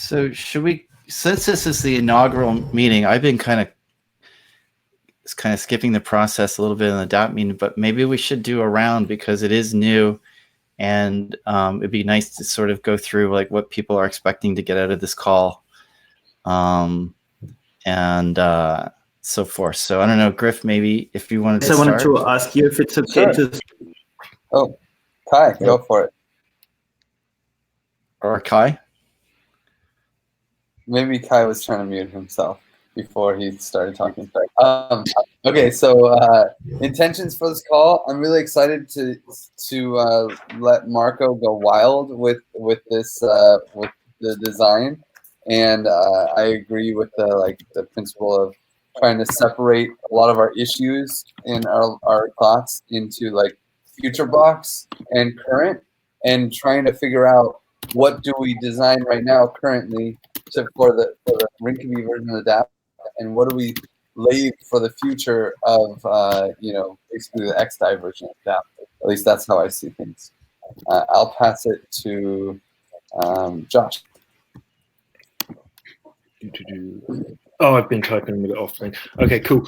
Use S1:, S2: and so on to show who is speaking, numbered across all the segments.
S1: So should we, since this is the inaugural meeting, I've been kind of skipping the process a little bit in the DApp meeting, but maybe we should do a round because it is new, and it'd be nice to sort of go through like what people are expecting to get out of this call, and so forth. So I don't know, Griff, maybe if you wanted to start.
S2: I wanted to ask you if it's okay to.
S3: Oh, Kai, go for it.
S1: Or Kai?
S3: Maybe Kai was trying to mute himself before he started talking. Okay, so intentions for this call. I'm really excited to let Marco go wild with this with the design, and I agree with the principle of trying to separate a lot of our issues and our thoughts into like future blocks and current, and trying to figure out what do we design right now currently for the Rinkeby version of the DApp, and what do we leave for the future of basically the XDive version of DApp. At least that's how I see things. I'll pass it to Josh.
S4: Oh, I've been typing a bit off thing. Okay, cool.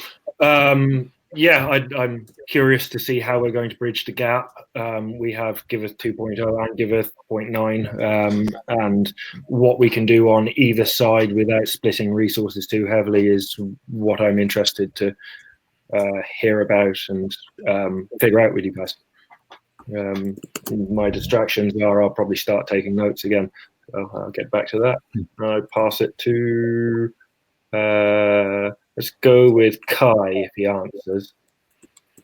S4: Yeah, I'm curious to see how we're going to bridge the gap. We have Giveth 2.0 and Giveth 0.9, and what we can do on either side without splitting resources too heavily is what I'm interested to hear about and figure out with you guys. My distractions are I'll probably start taking notes again, so I'll get back to that. I pass it to let's go with Kai if he answers.
S3: I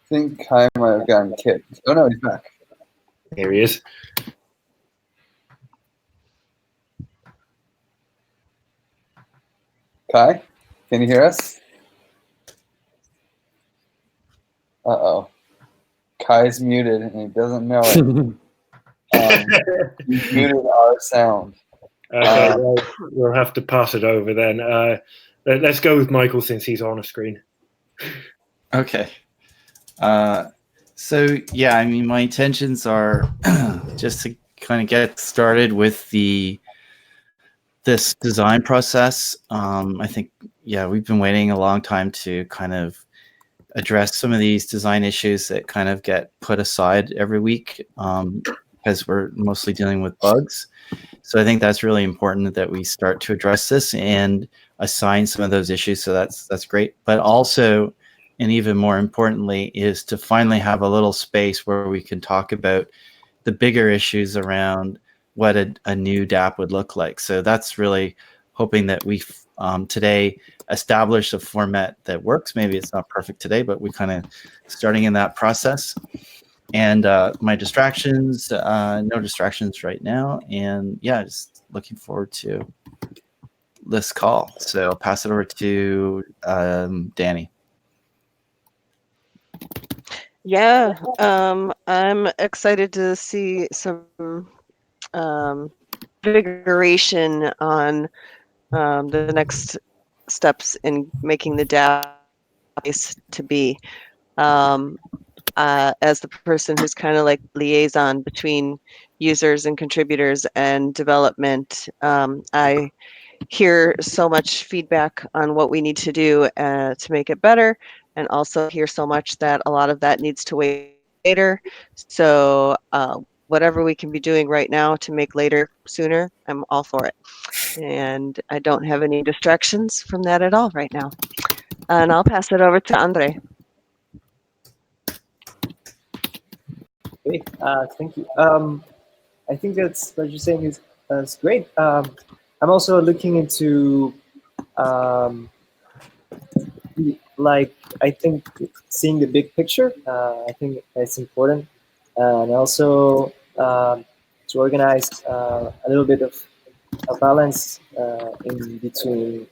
S3: think Kai might have gotten kicked. Oh no, he's back.
S4: Here he is.
S3: Kai, can you hear us? Uh-oh. Kai's muted and he doesn't know it. He's muted our sound.
S4: Okay, well, we'll have to pass it over then. Let's go with Michael since he's on a screen.
S1: Okay. So yeah, I mean, my intentions are just to kind of get started with this design process. I think, yeah, we've been waiting a long time to kind of address some of these design issues that kind of get put aside every week because we're mostly dealing with bugs. So I think that's really important that we start to address this and assign some of those issues. So that's great. But also, and even more importantly, is to finally have a little space where we can talk about the bigger issues around what a new DApp would look like. So that's really hoping that we today establish a format that works. Maybe it's not perfect today, but we kind of starting in that process. And my distractions, no distractions right now. And yeah, just looking forward to this call. So I'll pass it over to Danny.
S5: Yeah, I'm excited to see some invigoration on the next steps in making the DApp place to be. As the person who's kind of like liaison between users and contributors and development, I hear so much feedback on what we need to do to make it better, and also hear so much that a lot of that needs to wait later. So whatever we can be doing right now to make later sooner, I'm all for it. And I don't have any distractions from that at all right now. And I'll pass it over to Andre.
S2: Okay, thank you. I think that's what you're saying is great. I'm also looking into I think seeing the big picture. I think it's important, and also to organize a little bit of a balance in between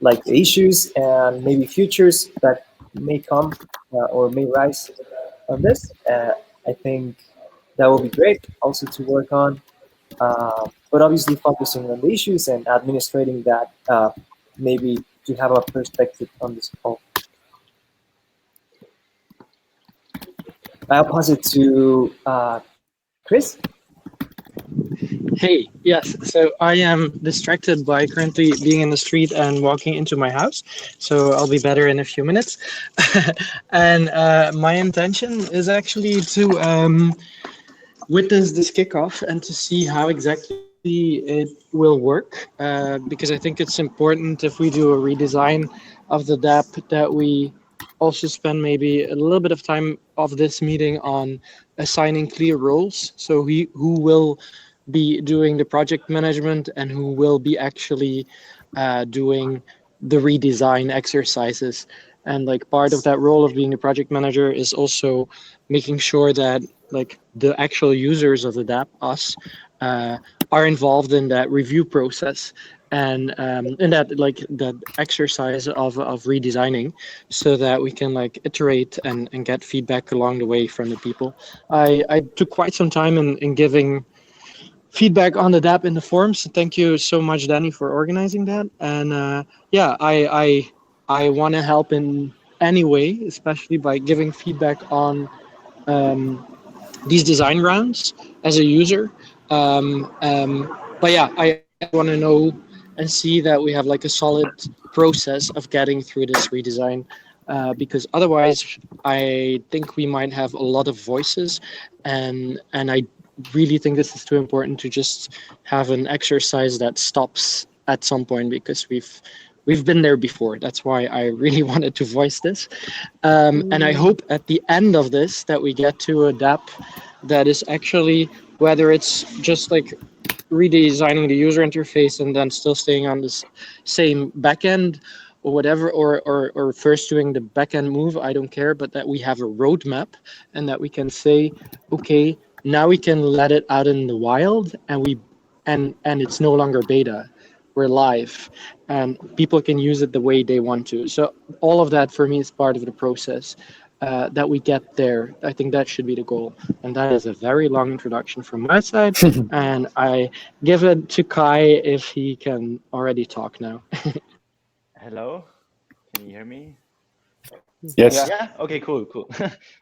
S2: like the issues and maybe futures that may come or may rise on this. I think that will be great also to work on, but obviously focusing on the issues and administrating that, maybe to have a perspective on this call. I'll pass it to Chris.
S6: Hey, yes. So I am distracted by currently being in the street and walking into my house. So I'll be better in a few minutes. And my intention is actually to witness this kickoff and to see how exactly it will work. Because I think it's important if we do a redesign of the DApp that we also spend maybe a little bit of time of this meeting on assigning clear roles. So who will be doing the project management and who will be actually doing the redesign exercises. And like part of that role of being the project manager is also making sure that like the actual users of the DApp, us, uh, are involved in that review process and in that like that exercise of redesigning, so that we can like iterate and get feedback along the way from the people. I took quite some time in giving feedback on the DApp in the forums. Thank you so much, Danny, for organizing that. And yeah, I want to help in any way, especially by giving feedback on these design rounds as a user. But yeah, I want to know and see that we have like a solid process of getting through this redesign. Because otherwise, I think we might have a lot of voices, and I really think this is too important to just have an exercise that stops at some point, because we've been there before. That's why I really wanted to voice this. And I hope at the end of this that we get to a DApp that is actually, whether it's just like redesigning the user interface and then still staying on this same backend or whatever, or first doing the backend move, I don't care, but that we have a roadmap and that we can say, okay, now we can let it out in the wild, and it's no longer beta. We're live and people can use it the way they want to. So all of that for me is part of the process. That we get there. I think that should be the goal. And that is a very long introduction from my side. And I give it to Kai if he can already talk now.
S7: Hello, can you hear me?
S3: Yes.
S7: Yeah. Okay. Cool.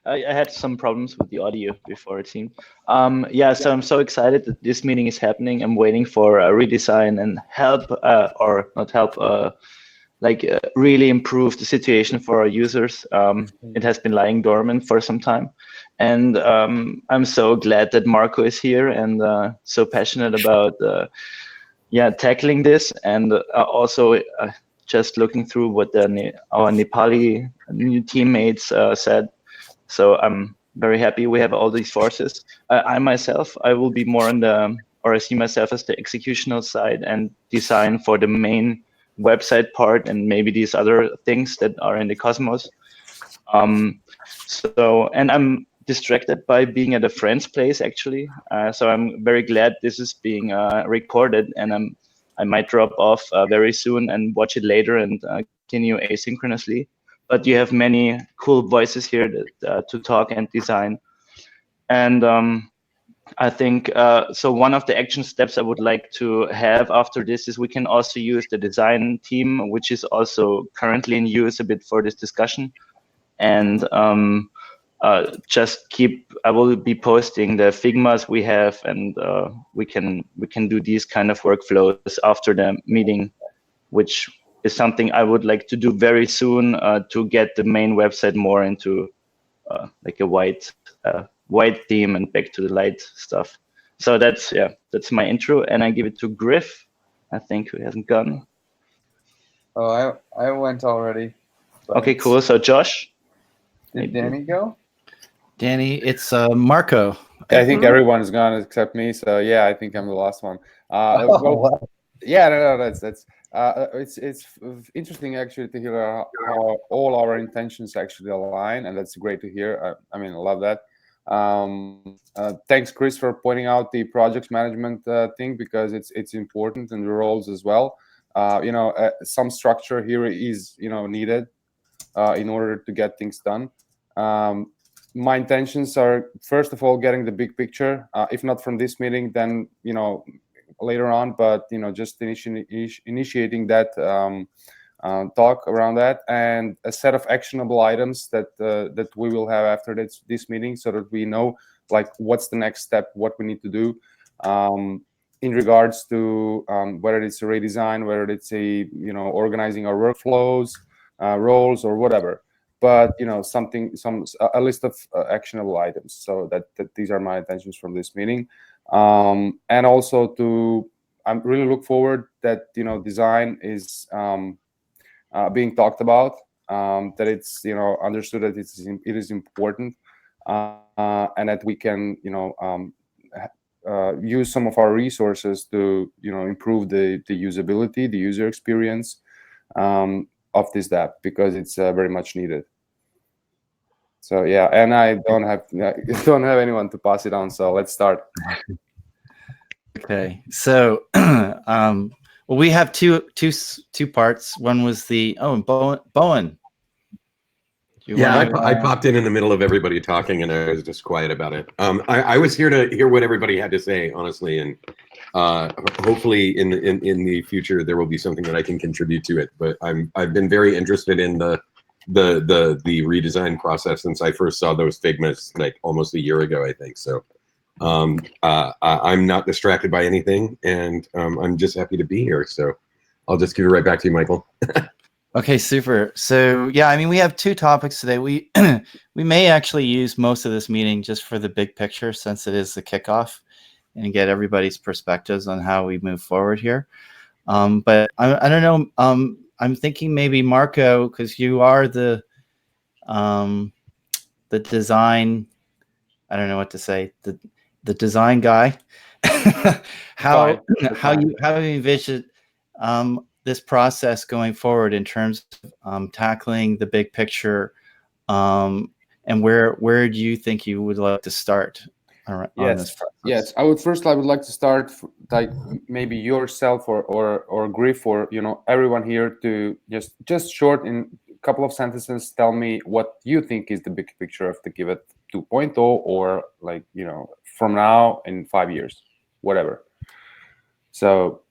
S7: I had some problems with the audio before, it seemed. Yeah. So I'm so excited that this meeting is happening. I'm waiting for a redesign and help, or not help, really improve the situation for our users. It has been lying dormant for some time, and I'm so glad that Marco is here and so passionate about tackling this, and also just looking through what our Nepali new teammates said. So I'm very happy we have all these forces. I myself, I will be more I see myself as the executional side and design for the main website part and maybe these other things that are in the Cosmos. And I'm distracted by being at a friend's place actually. So I'm very glad this is being recorded, and I might drop off very soon and watch it later and continue asynchronously. But you have many cool voices here to talk and design. And I think, so one of the action steps I would like to have after this is we can also use the design team, which is also currently in use a bit for this discussion. And I will be posting the Figmas we have, and we can do these kind of workflows after the meeting, which is something I would like to do very soon to get the main website more into like a white theme and back to the light stuff. So that's my intro, and I give it to Griff, I think, who hasn't gone.
S3: Oh, I went already.
S7: Okay, cool. So Josh.
S3: Did Danny go?
S1: Danny, it's Marco.
S8: Yeah, I think everyone's gone except me. So yeah, I think I'm the last one.
S3: Wow.
S8: Yeah, no, that's it's interesting actually to hear how all our intentions actually align, and that's great to hear. I mean, I love that. Thanks, Chris, for pointing out the project management thing, because it's important, and the roles as well. Some structure here is needed in order to get things done. My intentions are, first of all, getting the big picture. If not from this meeting, then later on. But just initiating that talk around that, and a set of actionable items that we will have after this meeting, so that we know like what's the next step, what we need to do. in regards to whether it's a redesign, whether it's a organizing our workflows, roles, or whatever. But a list of actionable items. So that these are my intentions from this meeting, and also I really look forward that design is being talked about, that it's understood that it is important, and that we can use some of our resources to improve the usability, the user experience of this DApp, because it's very much needed. So yeah, and I don't have anyone to pass it on, so let's start.
S1: Okay, so well, we have two parts. One was Bowen.
S9: Yeah, I popped in the middle of everybody talking, and I was just quiet about it. I was here to hear what everybody had to say, honestly, and hopefully in the future there will be something that I can contribute to it. But I've been very interested in the redesign process since I first saw those Figmas like almost a year ago, I think. So I'm not distracted by anything, and I'm just happy to be here. So I'll just give it right back to you, Michael.
S1: Okay, super. So yeah, I mean, we have two topics today. We may actually use most of this meeting just for the big picture, since it is the kickoff, and get everybody's perspectives on how we move forward here. But I don't know. I'm thinking maybe Marco, because you are the design. I don't know what to say. The design guy. how you envision this process going forward in terms of tackling the big picture, and where do you think you would like to start on this process?
S8: Yes, I would like to start like maybe yourself or Griff, or everyone here, to just short in a couple of sentences tell me what you think is the big picture of the Giveth 2.0, or like from now in 5 years, whatever. So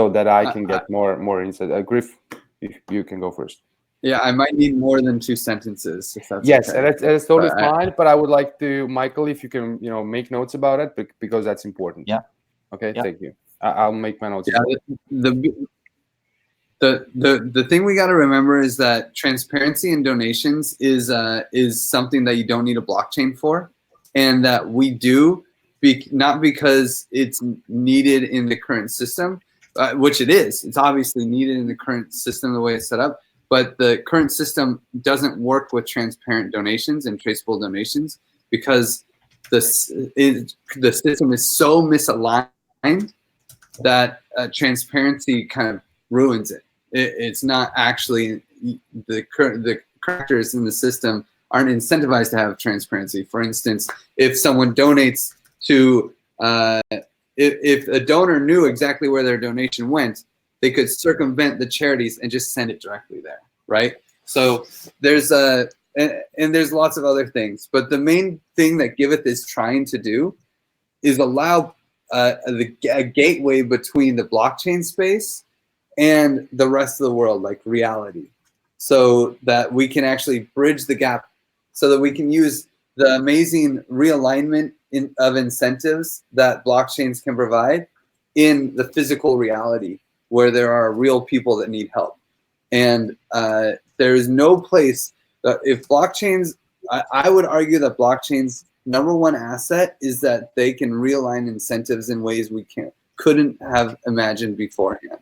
S8: that I can get more insight. Griff, if you can go first.
S3: Yeah, I might need more than 2 sentences. If that's
S8: yes,
S3: okay.
S8: and that's totally fine. But I would like to, Michael, if you can, make notes about it, because that's important.
S1: Yeah.
S8: Okay.
S1: Yeah.
S8: Thank you. I'll make my notes.
S3: Yeah. The thing we got to remember is that transparency in donations is something that you don't need a blockchain for, and that we do not because it's needed in the current system, which it is. It's obviously needed in the current system the way it's set up. But the current system doesn't work with transparent donations and traceable donations, because the system is so misaligned that transparency kind of ruins it. It's not actually the characters in the system aren't incentivized to have transparency. For instance, if someone donates to, if a donor knew exactly where their donation went, they could circumvent the charities and just send it directly there, right? So there's and there's lots of other things, but the main thing that Giveth is trying to do is allow a gateway between the blockchain space and the rest of the world, like reality, so that we can actually bridge the gap, so that we can use the amazing realignment of incentives that blockchains can provide in the physical reality, where there are real people that need help. And there is no place that if blockchains, I would argue that blockchains' #1 asset is that they can realign incentives in ways we couldn't have imagined beforehand.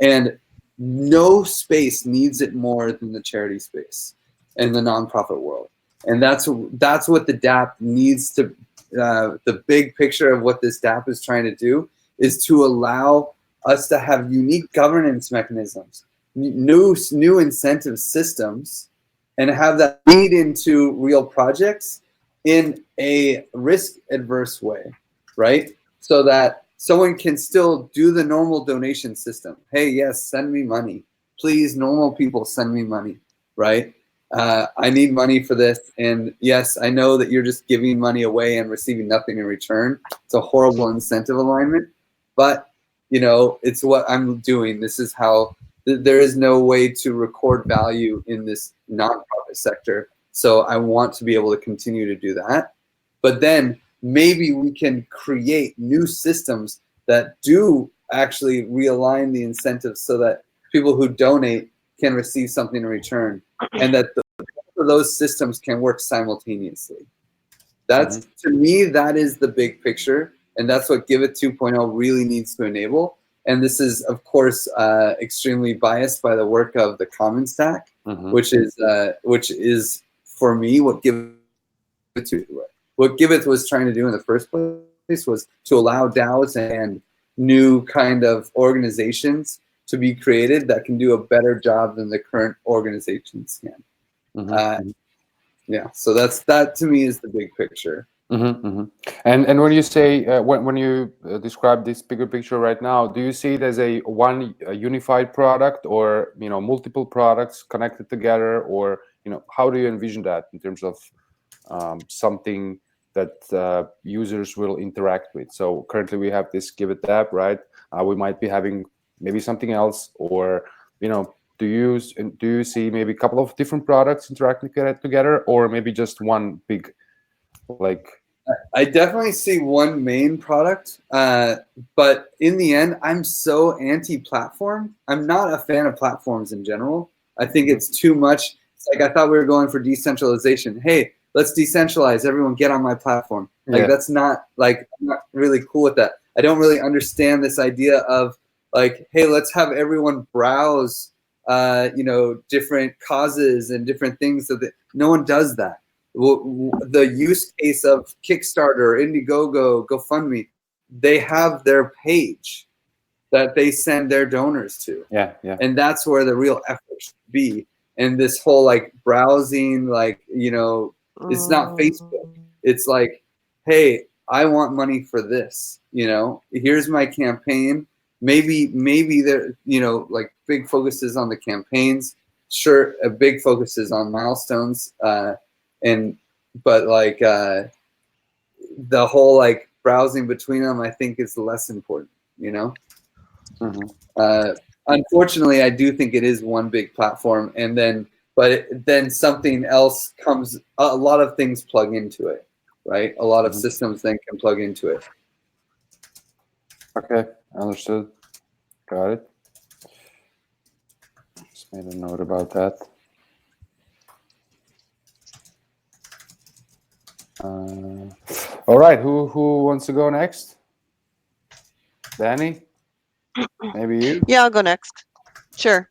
S3: And no space needs it more than the charity space and the nonprofit world. And that's what the DApp needs to, the big picture of what this DApp is trying to do is to allow us to have unique governance mechanisms, new incentive systems, and have that lead into real projects in a risk-adverse way, right? So that someone can still do the normal donation system. Hey, yes, send me money. Please, normal people, send me money, right? I need money for this. And yes, I know that you're just giving money away and receiving nothing in return. It's a horrible incentive alignment, but it's what I'm doing. This is how, there is no way to record value in this nonprofit sector. So I want to be able to continue to do that. But then maybe we can create new systems that do actually realign the incentives so that people who donate can receive something in return, and that those systems can work simultaneously. That's to me, that is the big picture, and that's what Giveth 2.0 really needs to enable. And this is, of course, extremely biased by the work of the Common Stack, which is for me what Giveth was trying to do in the first place was to allow DAOs and new kind of organizations to be created that can do a better job than the current organizations can. Yeah, so that to me is the big picture.
S8: And when you say when you describe this bigger picture right now, do you see it as a unified product, or multiple products connected together, or how do you envision that in terms of something that users will interact with? So currently we have this Giveth DApp, right? We might be having maybe something else, or do you see maybe a couple of different products interacting together, or maybe just one big, like?
S3: I definitely see one main product, but in the end, I'm so anti-platform. I'm not a fan of platforms in general. I think it's too much. It's like, I thought we were going for decentralization. Hey, let's decentralize. Everyone get on my platform. Like, that's not, like, I'm not really cool with that. I don't really understand this idea of, like, hey, let's have everyone browse, different causes and different things. So that no one does that. The use case of Kickstarter, Indiegogo, GoFundMe, they have their page that they send their donors to. And that's where the real effort should be. And this whole like browsing, like, it's not Facebook. It's like, hey, I want money for this. Here's my campaign. Maybe there, like big focuses on the campaigns. Sure, a big focus is on milestones. But like the whole like browsing between them, I think is less important. Unfortunately, I do think it is one big platform, and then then something else comes. A lot of things plug into it, right? A lot of systems then can plug into it.
S8: Okay, understood. Got it. Just made a note about that. All right, who wants to go next? Danny? Maybe you?
S5: Yeah, I'll go next. Sure.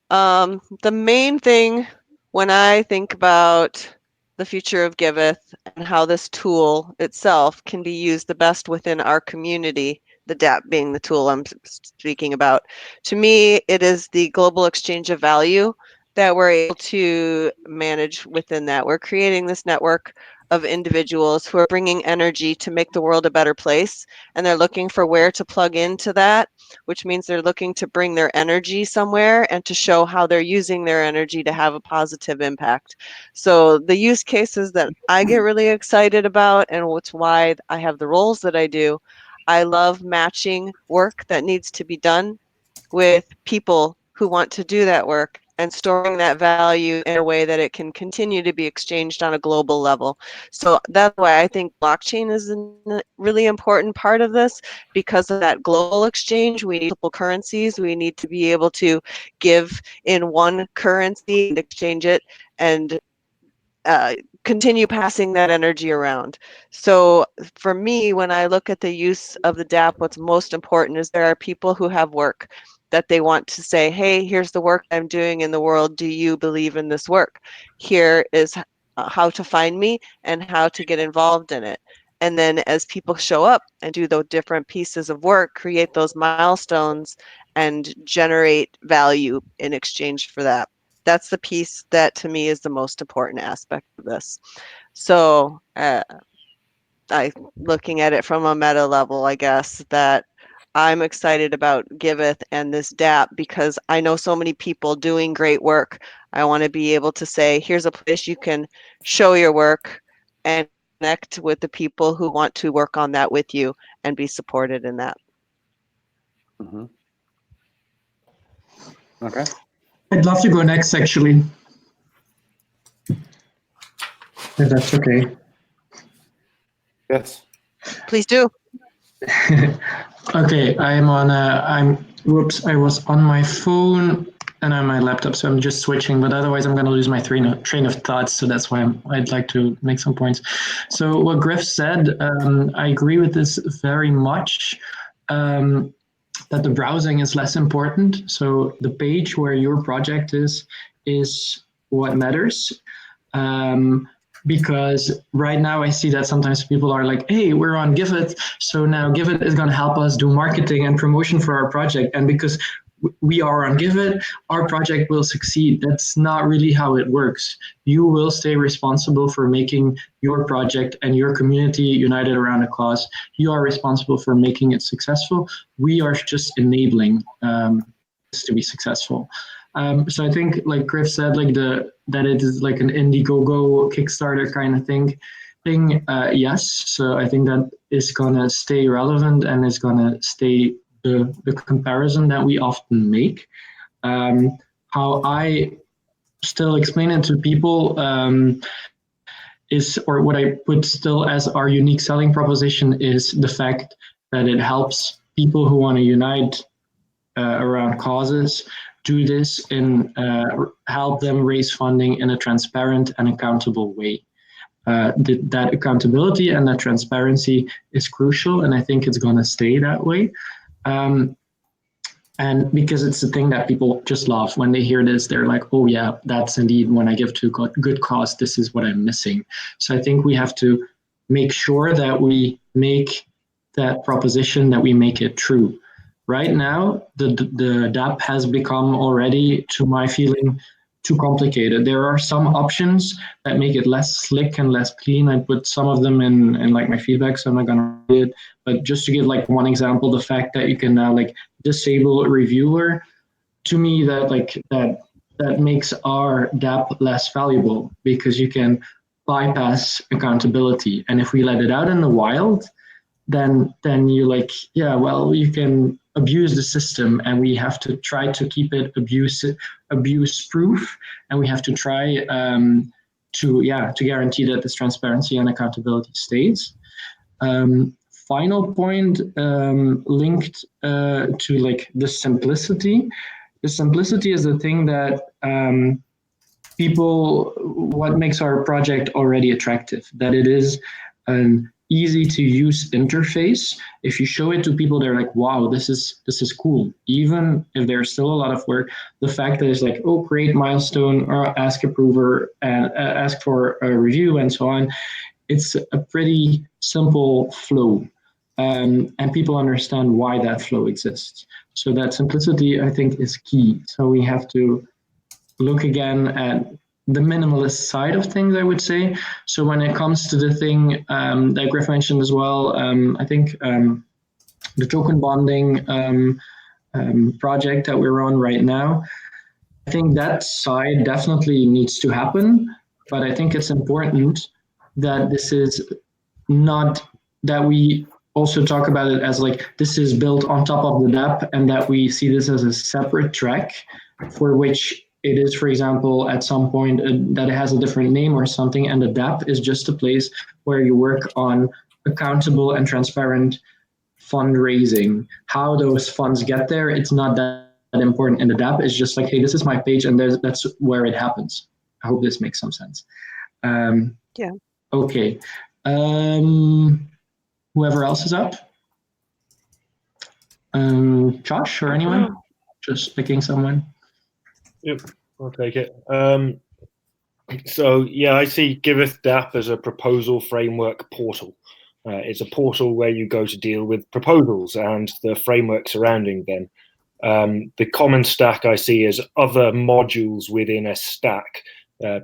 S5: The main thing when I think about the future of Giveth and how this tool itself can be used the best within our community, the DApp being the tool I'm speaking about, to me, it is the global exchange of value that we're able to manage within that. We're creating this network of individuals who are bringing energy to make the world a better place, and they're looking for where to plug into that, which means they're looking to bring their energy somewhere and to show how they're using their energy to have a positive impact. So the use cases that I get really excited about, and what's why I have the roles that I do, I love matching work that needs to be done with people who want to do that work and storing that value in a way that it can continue to be exchanged on a global level. So that's why I think blockchain is a really important part of this, because of that global exchange. We need multiple currencies. We need to be able to give in one currency and exchange it and continue passing that energy around. So for me, when I look at the use of the DApp, what's most important is there are people who have work that they want to say, hey, here's the work I'm doing in the world. Do you believe in this work? Here is how to find me and how to get involved in it. And then as people show up and do those different pieces of work, create those milestones and generate value in exchange for that. That's the piece that to me is the most important aspect of this. So looking at it from a meta level, I guess, that I'm excited about Giveth and this DApp because I know so many people doing great work. I want to be able to say, here's a place you can show your work and connect with the people who want to work on that with you and be supported in that.
S8: Okay.
S10: I'd love to go next, actually. If that's okay.
S8: Yes.
S5: Please do.
S10: Okay, whoops, I was on my phone and on my laptop, so I'm just switching, but otherwise I'm going to lose my train of thoughts, so that's why I'd like to make some points. So what Griff said, I agree with this very much, that the browsing is less important. So the page where your project is what matters. Because right now I see that sometimes people are like, hey, we're on Giveth, so now Giveth is going to help us do marketing and promotion for our project. And because we are on Giveth, our project will succeed. That's not really how it works. You will stay responsible for making your project and your community united around a cause. You are responsible for making it successful. We are just enabling this to be successful. So I think, like Griff said, that it is like an Indiegogo Kickstarter kind of thing. Yes. So I think that is gonna stay relevant and is gonna stay the comparison that we often make. How I still explain it to people or what I put still as our unique selling proposition is the fact that it helps people who want to unite around causes do this and help them raise funding in a transparent and accountable way. That accountability and that transparency is crucial, and I think it's going to stay that way. And because it's the thing that people just love when they hear this, they're like, oh yeah, that's indeed when I give to a good cause, this is what I'm missing. So I think we have to make sure that we make that proposition, that we make it true. Right now, the DApp has become already, to my feeling, too complicated. There are some options that make it less slick and less clean. I put some of them in like my feedback, so I'm not gonna read it. But just to give like one example, the fact that you can now like disable reviewer, to me that makes our DApp less valuable, because you can bypass accountability. And if we let it out in the wild, then you like, yeah, well, you can abuse the system, and we have to try to keep it abuse proof, and we have to try to guarantee that this transparency and accountability stays. Final point, linked to like the simplicity. The simplicity is the thing that what makes our project already attractive, that it is an easy to use interface. If you show it to people, they're like, wow, this is cool. Even if there's still a lot of work, the fact that it's like, oh, create milestone or ask approver and ask for a review and so on, it's a pretty simple flow. And people understand why that flow exists. So that simplicity, I think, is key. So we have to look again at the minimalist side of things, I would say. So when it comes to the thing that Griff mentioned as well, I think the token bonding project that we're on right now, I think that side definitely needs to happen, but I think it's important that this is not, that we also talk about it as like, this is built on top of the DApp, and that we see this as a separate track for which it is, for example, at some point that it has a different name or something, and the DApp is just a place where you work on accountable and transparent fundraising. How those funds get there, it's not that important in the DApp. It's just like, hey, this is my page, and that's where it happens. I hope this makes some sense.
S5: Yeah.
S10: Okay. Whoever else is up? Josh or anyone? Just picking someone.
S4: Yep, I'll take it. So yeah, I see Giveth DApp as a proposal framework portal. It's a portal where you go to deal with proposals and the framework surrounding them. The common stack I see as other modules within a stack,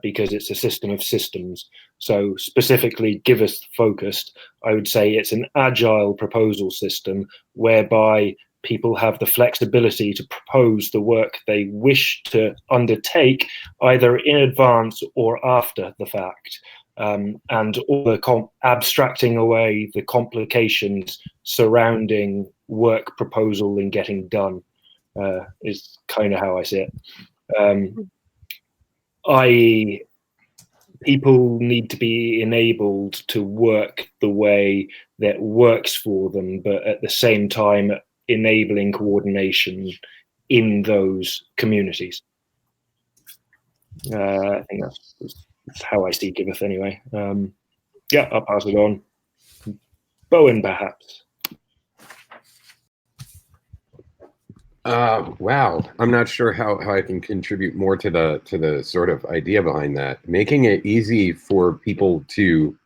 S4: because it's a system of systems. So specifically Giveth focused, I would say it's an agile proposal system whereby people have the flexibility to propose the work they wish to undertake either in advance or after the fact. And all the abstracting away the complications surrounding work proposal and getting done is kind of how I see it. I.e., people need to be enabled to work the way that works for them, but at the same time enabling coordination in those communities. I think that's how I see Giveth anyway. Yeah, I'll pass it on. Bowen, perhaps.
S9: Wow, I'm not sure how I can contribute more to the sort of idea behind that. Making it easy for people to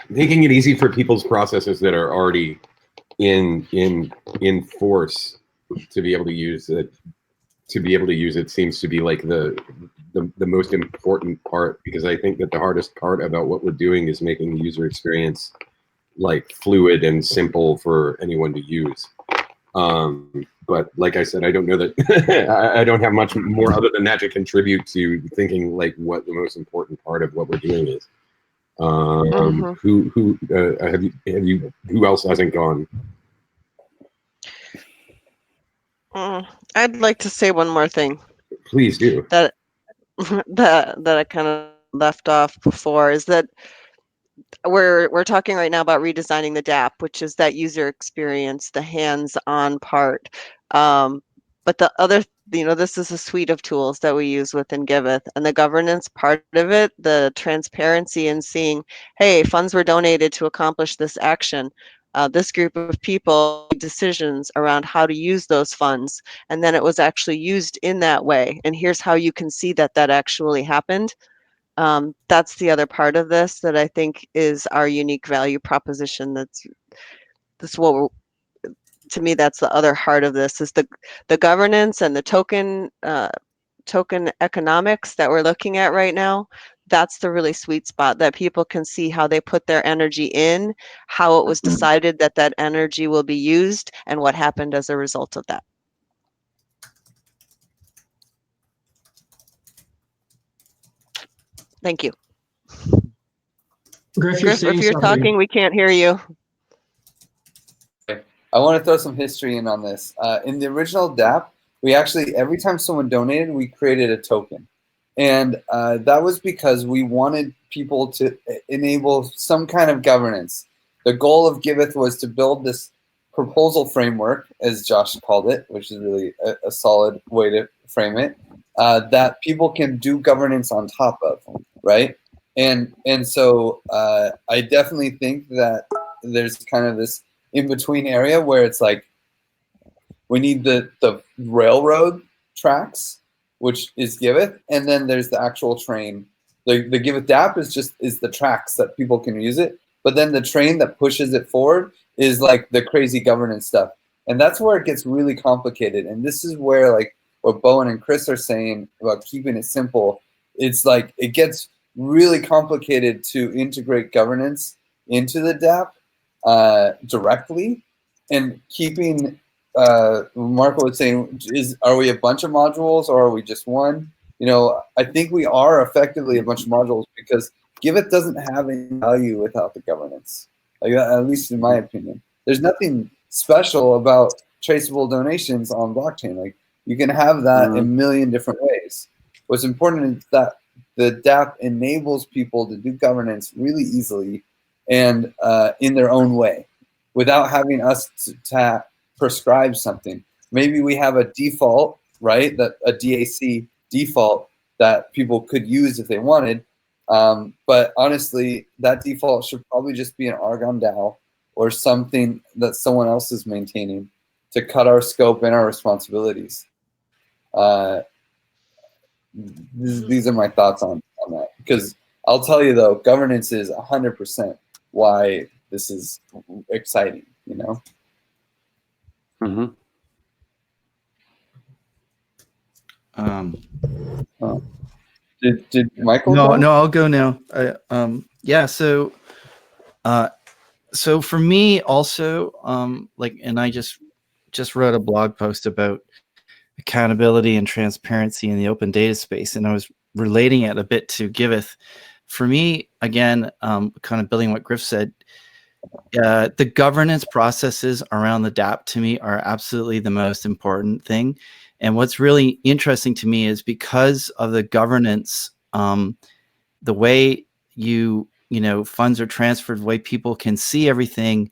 S9: making it easy for people's processes that are already in force to be able to use it. To be able to use it seems to be like the most important part, because I think that the hardest part about what we're doing is making the user experience like fluid and simple for anyone to use. But like I said, I don't know that I don't have much more other than that to contribute to thinking like what the most important part of what we're doing is. Who have you who else hasn't gone?
S5: I'd like to say one more thing.
S9: Please do.
S5: That I kind of left off before is that we're talking right now about redesigning the DApp, which is that user experience, the hands-on part. But the other, this is a suite of tools that we use within Giveth, and the governance part of it, the transparency and seeing, hey, funds were donated to accomplish this action. This group of people made decisions around how to use those funds, and then it was actually used in that way. And here's how you can see that actually happened. That's the other part of this that I think is our unique value proposition. That's what to me, that's the other heart of this, is the governance and the token economics that we're looking at right now. That's the really sweet spot, that people can see how they put their energy in, how it was decided that energy will be used, and what happened as a result of that. Thank you.
S10: Griff,
S5: Griff, if you're talking, we can't hear you.
S3: I want to throw some history in on this. In the original DApp, we actually, every time someone donated, we created a token. And that was because we wanted people to enable some kind of governance. The goal of Giveth was to build this proposal framework, as Josh called it, which is really a solid way to frame it, that people can do governance on top of, right? And so I definitely think that there's kind of this in-between area where it's like we need the railroad tracks, which is Giveth, and then there's the actual train. The Giveth DApp is the tracks that people can use it, but then the train that pushes it forward is like the crazy governance stuff. And that's where it gets really complicated. And this is where like what Bowen and Chris are saying about keeping it simple, it's like it gets really complicated to integrate governance into the DApp directly, and keeping Marco was saying, are we a bunch of modules or are we just one? You know, I think we are effectively a bunch of modules, because Giveth doesn't have any value without the governance. Like, at least in my opinion, there's nothing special about traceable donations on blockchain. Like, you can have that in a million different ways. What's important is that the DApp enables people to do governance really easily and in their own way, without having us to prescribe something. Maybe we have a default, right? That a DAC default that people could use if they wanted. But honestly, that default should probably just be an Argon DAO or something that someone else is maintaining to cut our scope and our responsibilities. These are my thoughts on that. Because I'll tell you though, governance is 100% why this is exciting, you know? Did Michael go?
S1: No, I'll go now. Yeah, so for me also, like, and I just wrote a blog post about accountability and transparency in the open data space, and I was relating it a bit to Giveth. For me, again, kind of building what Griff said, the governance processes around the DApp to me are absolutely the most important thing. And what's really interesting to me is because of the governance, the way funds are transferred, the way people can see everything.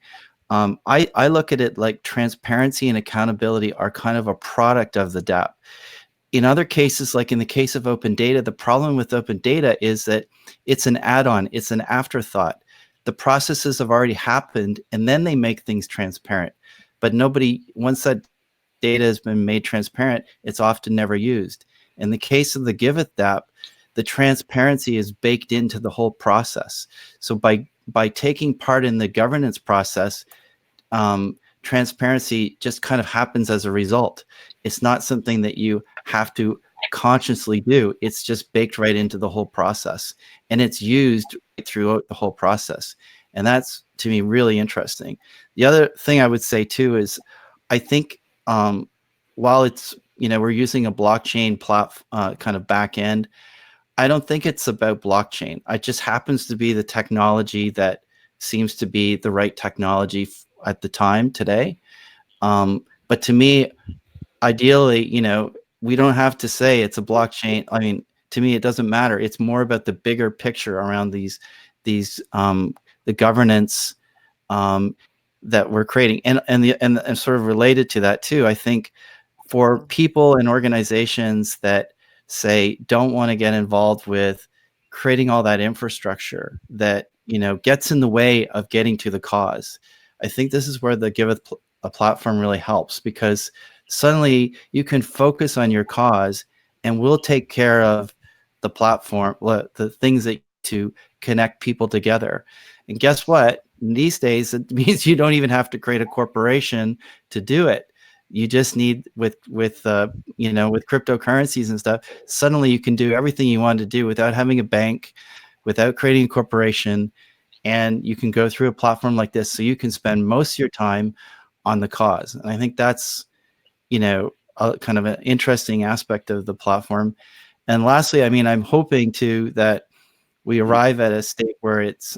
S1: I look at it like transparency and accountability are kind of a product of the DApp. In other cases, like in the case of open data, the problem with open data is that it's an add-on, it's an afterthought. The processes have already happened, and then they make things transparent. But once that data has been made transparent, it's often never used. In the case of the Giveth DApp, the transparency is baked into the whole process. So by taking part in the governance process, transparency just kind of happens as a result. It's not something that you have to consciously do. It's just baked right into the whole process, and it's used throughout the whole process. And that's, to me, really interesting. The other thing I would say too is, I think while it's, we're using a blockchain kind of back end, I don't think it's about blockchain. It just happens to be the technology that seems to be the right technology at the time today. But to me, ideally, we don't have to say it's a blockchain. I mean, to me, it doesn't matter. It's more about the bigger picture around the governance that we're creating, and sort of related to that too. I think for people and organizations that say don't want to get involved with creating all that infrastructure that gets in the way of getting to the cause, I think this is where the Giveth platform really helps, because suddenly you can focus on your cause, and we'll take care of the platform, the things that to connect people together. And guess what? These days, it means you don't even have to create a corporation to do it. You just need with cryptocurrencies and stuff. Suddenly, you can do everything you want to do without having a bank, without creating a corporation, and you can go through a platform like this. So you can spend most of your time on the cause. And I think that's a kind of an interesting aspect of the platform. And lastly, I mean, I'm hoping too that we arrive at a state where it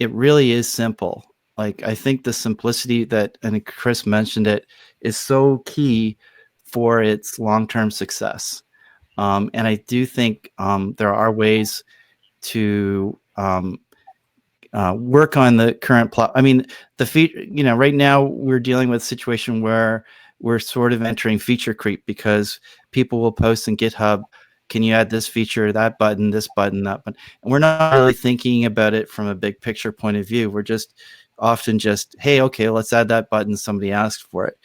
S1: really is simple. Like, I think the simplicity and Chris mentioned it, is so key for its long-term success. And I do think there are ways to work on the current plot. I mean, right now we're dealing with a situation where we're sort of entering feature creep, because people will post in GitHub, can you add this feature, that button, this button, that button? And we're not really thinking about it from a big picture point of view. We're just often hey, okay, let's add that button. Somebody asked for it.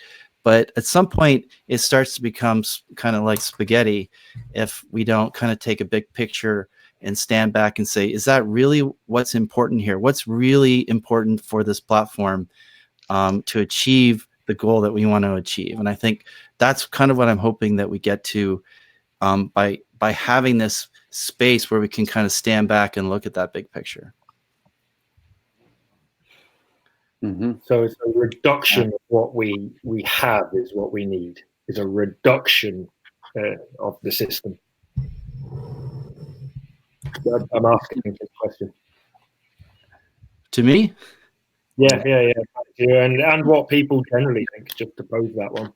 S1: But at some point, it starts to become kind of like spaghetti if we don't kind of take a big picture and stand back and say, is that really what's important here? What's really important for this platform to achieve the goal that we want to achieve? And I think that's kind of what I'm hoping that we get to by having this space where we can kind of stand back and look at that big picture.
S8: Mm-hmm.
S4: So it's a reduction of what we have is what we need, is a reduction of the system. I'm asking this question.
S1: To me?
S4: Yeah. And what people generally think, just to pose that one.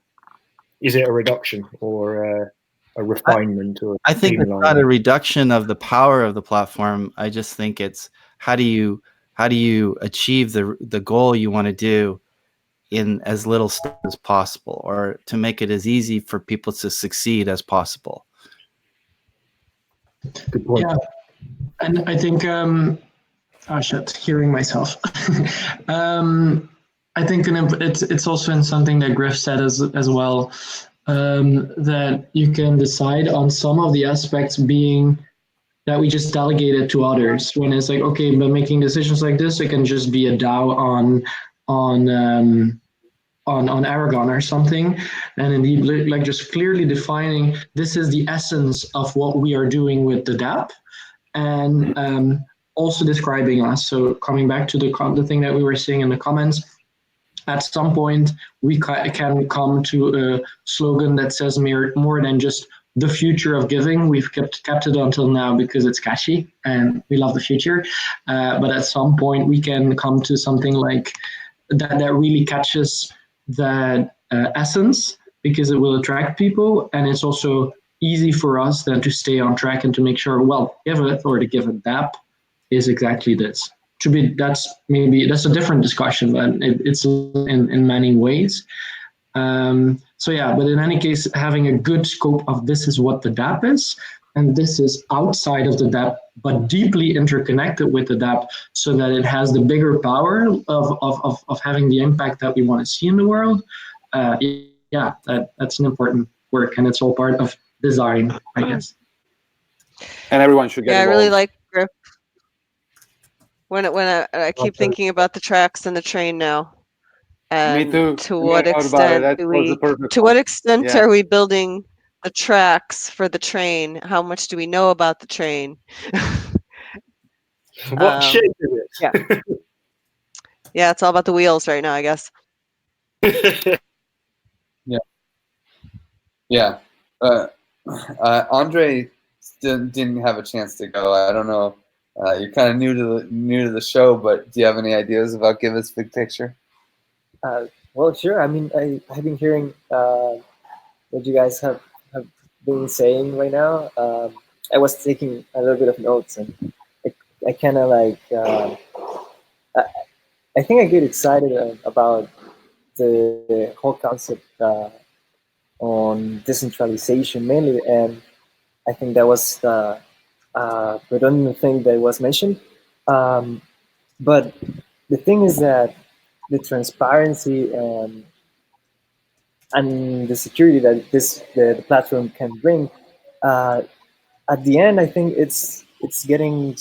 S4: Is it a reduction or a refinement?
S1: I think it's not a reduction of the power of the platform. I just think it's how do you achieve the goal you want to do in as little steps as possible, or to make it as easy for people to succeed as possible.
S4: Good point.
S10: Yeah, and I think hearing myself. I think it's also in something that Griff said as well, that you can decide on some of the aspects being that we just delegate it to others. When it's like, okay, but making decisions like this, it can just be a DAO on Aragon or something, and indeed, like, just clearly defining this is the essence of what we are doing with the DApp, and also describing us. So coming back to the thing that we were saying in the comments, at some point we can come to a slogan that says more than just the future of giving. We've kept it until now because it's catchy and we love the future. But at some point we can come to something like that really catches that essence, because it will attract people, and it's also easy for us then to stay on track and to make sure, well, Giveth or the Giveth DApp is exactly this. That's a different discussion, but it's in many ways. So yeah, but in any case, having a good scope of this is what the DApp is, and this is outside of the DApp, but deeply interconnected with the DApp, so that it has the bigger power of having the impact that we want to see in the world. Yeah, that's an important work, and it's all part of design, I guess.
S8: And everyone should get
S5: Yeah, I
S8: involved.
S5: really like Griff. When I keep thinking about the tracks and the train now.
S8: Me
S5: And
S8: too.
S5: to
S8: And
S5: what
S8: I thought about it.
S5: extent
S8: That
S5: do
S8: was the
S5: we
S8: perfect
S5: to
S8: one.
S5: what extent
S8: Yeah.
S5: are we building the tracks for the train? How much do we know about the train?
S4: What shape is it?
S5: Yeah. Yeah, it's all about the wheels right now, I guess.
S3: Yeah. Andre didn't have a chance to go. I don't know. You're kind of new to the show, but do you have any ideas about Giveth's big picture?
S2: Well, sure. I mean, I've been hearing what you guys have been saying right now. I was taking a little bit of notes, and I kind of like I think I get excited about the whole concept on decentralization mainly, and I think that was the redundant thing that was mentioned. But the thing is that the transparency and the security that the platform can bring, at the end, I think it's getting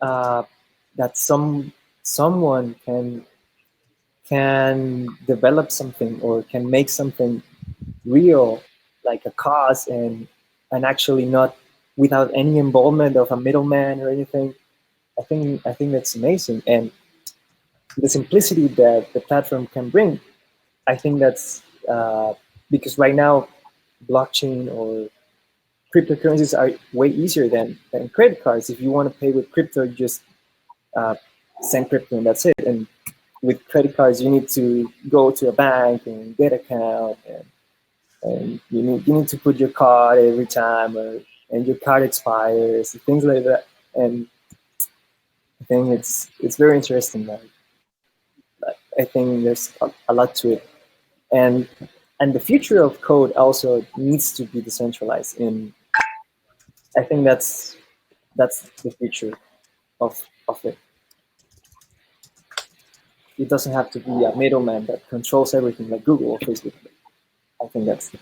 S2: that someone can develop something or can make something real, like a cause, and actually not without any involvement of a middleman or anything. I think that's amazing, and the simplicity that the platform can bring. I think that's because right now, blockchain or cryptocurrencies are way easier than credit cards. If you want to pay with crypto, you just send crypto and that's it. And with credit cards, you need to go to a bank and get an account, and you need to put your card every time, and your card expires, things like that. And I think it's very interesting. I think there's a lot to it, and the future of code also needs to be decentralized. And I think that's the future of it. It doesn't have to be a middleman that controls everything like Google or Facebook. I think that's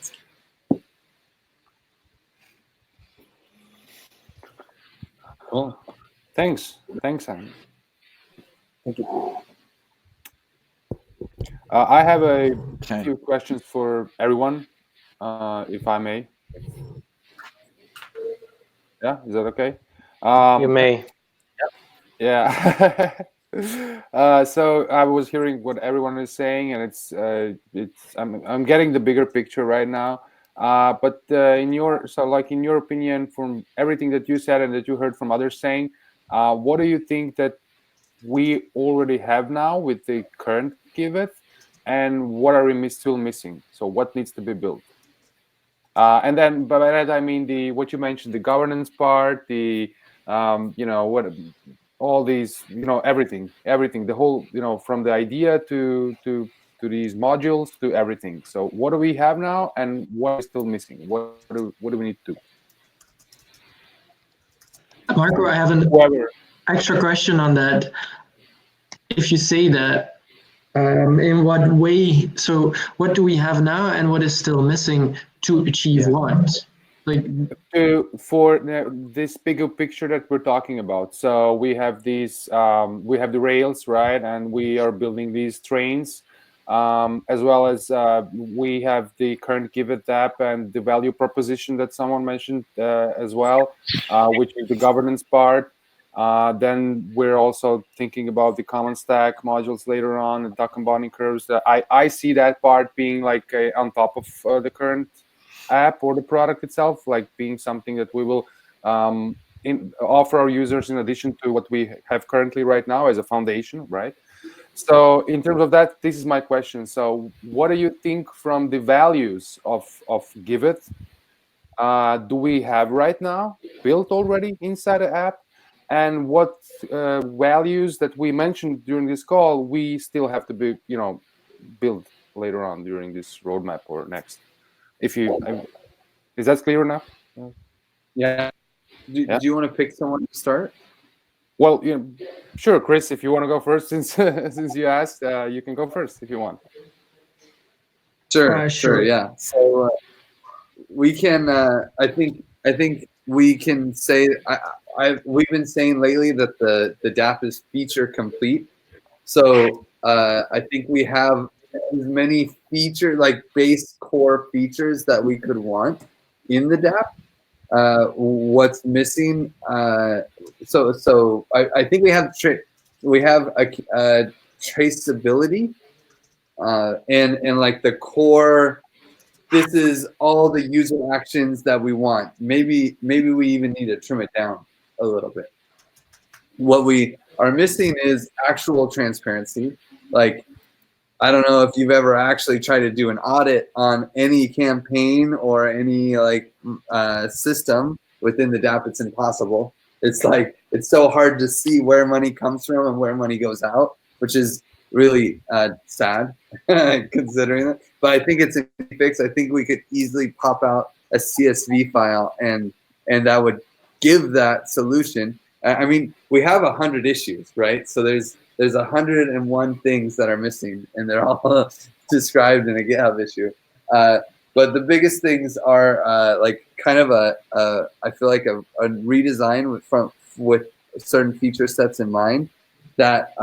S8: Cool. Thanks, Sam.
S2: Thank you.
S8: I have a few questions for everyone, if I may. Yeah, is that okay?
S4: You may.
S8: Yeah. So I was hearing what everyone is saying, and I'm getting the bigger picture right now. But in your opinion, from everything that you said and that you heard from others saying, what do you think that we already have now with the current Giveth, and what are we still missing? So what needs to be built? And then by that I mean what you mentioned, the governance part, the what all these, everything, the whole, from the idea to these modules to everything. So what do we have now, and what is still missing? What do we need to do?
S10: Marco, I have an extra question on that. If you say that, in what way? So, what do we have now, and what is still missing to achieve what? Like
S8: for this bigger picture that we're talking about. So we have these, we have the rails, right, and we are building these trains, as well as we have the current Giveth app and the value proposition that someone mentioned as well, which is the governance part. Then we're also thinking about the common stack modules later on, and doc combining curves. I see that part being like on top of the current app or the product itself, like being something that we will offer our users in addition to what we have currently right now as a foundation, right? So in terms of that, this is my question. So what do you think from the values of Giveth? do we have right now built already inside the app, and what values that we mentioned during this call we still have to be, build later on during this roadmap or next. If you, is that clear enough?
S3: Yeah. Do you want to pick someone to start?
S8: Well, sure, Chris. If you want to go first, since since you asked, you can go first if you want.
S3: Sure. Yeah. So we can. I think we can say. We've been saying lately that the DApp is feature complete. So I think we have as many like base core features that we could want in the DApp. What's missing? So I think we have a traceability and like the core. This is all the user actions that we want. Maybe we even need to trim it down a little bit. What we are missing is actual transparency. Like, I don't know if you've ever actually tried to do an audit on any campaign or any like system within the DApp. It's impossible. It's like, it's so hard to see where money comes from and where money goes out, which is really sad considering that. But I think it's a fix. I think we could easily pop out a CSV file and that would give that solution. I mean, we have 100 issues, right? So there's 101 things that are missing, and they're all described in a GitHub issue. But the biggest things are like kind of I feel like a redesign with certain feature sets in mind that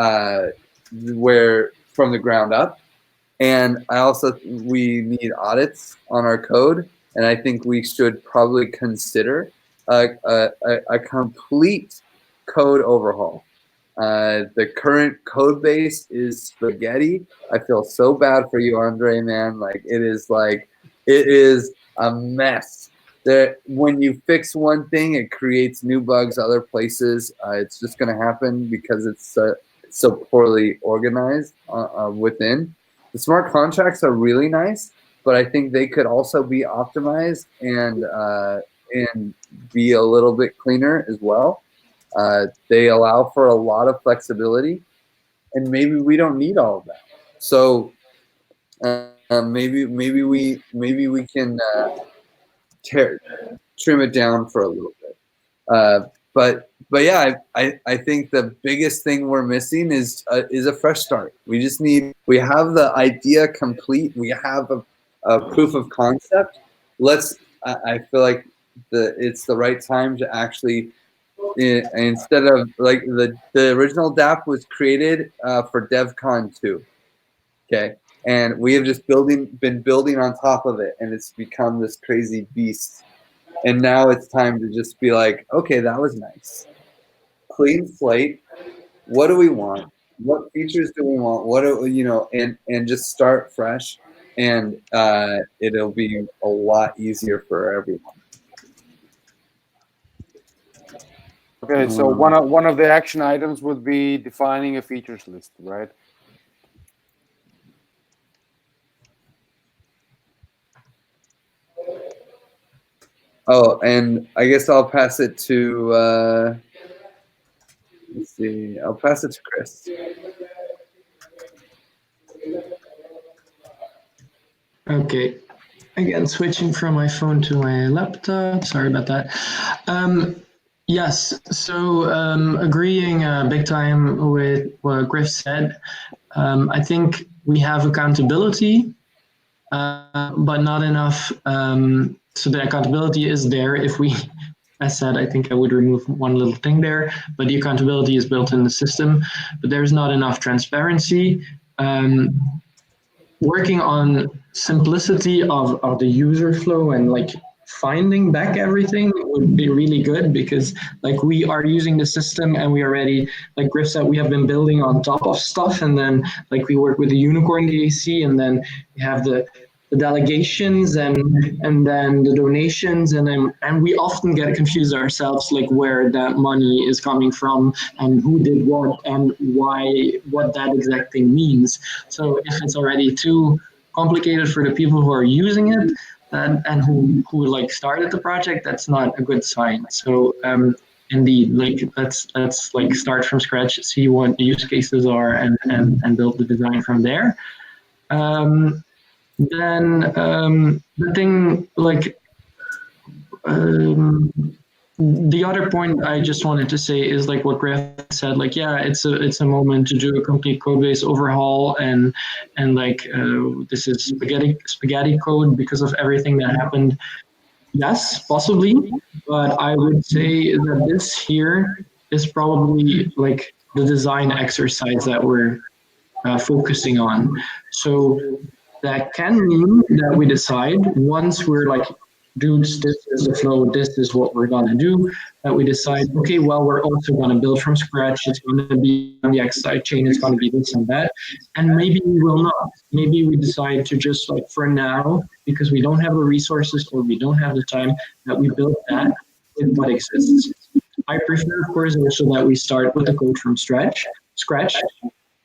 S3: where from the ground up. And we need audits on our code, and I think we should probably consider a complete code overhaul. The current code base is spaghetti. I feel so bad for you, Andre, man. Like it is a mess. When you fix one thing, it creates new bugs other places. It's just going to happen because it's so poorly organized within. The smart contracts are really nice, but I think they could also be optimized and be a little bit cleaner as well. They allow for a lot of flexibility, and maybe we don't need all of that. So maybe we can trim it down for a little bit. But yeah, I think the biggest thing we're missing is a fresh start. We have the idea complete. We have a proof of concept. I feel like it's the right time to actually, instead of like the original DApp was created for DevCon 2, okay, and we have just been building on top of it, and it's become this crazy beast. And now it's time to just be like, okay, that was nice, clean slate. What do we want? What features do we want? What do and just start fresh, and it'll be a lot easier for everyone.
S8: Okay, so one of the action items would be defining a features list, right?
S3: Oh, and I guess I'll pass it to let's see. I'll pass it to Chris.
S10: Okay. Again, switching from my phone to my laptop. Sorry about that. Yes, so agreeing big time with what Griff said. I think we have accountability, but not enough. So the accountability is there. If we, as said, I think I would remove one little thing there, but the accountability is built in the system, but there's not enough transparency. Working on simplicity of the user flow and like finding back everything would be really good, because like we are using the system and we already, like Griff said, we have been building on top of stuff, and then like we work with the Unicorn DAC, and then we have the delegations and then the donations, and we often get confused ourselves, like where that money is coming from and who did what and why, what that exact thing means. So if it's already too complicated for the people who are using it, and who like started the project, that's not a good sign. So indeed, like let's like start from scratch, see what the use cases are, and build the design from there. Then the thing like the other point I just wanted to say is like what Graf said, like, yeah, it's a moment to do a complete code base overhaul, and like this is spaghetti code because of everything that happened. Yes, possibly, but I would say that this here is probably like the design exercise that we're focusing on. So that can mean that we decide once we're like, dudes, this is the flow, this is what we're gonna do, that we decide, okay, well, we're also gonna build from scratch, it's gonna be on the X side chain, it's gonna be this and that, and maybe we will not. Maybe we decide to just like, for now, because we don't have the resources or we don't have the time, that we build that with what exists. I prefer, of course, also that we start with the code from scratch.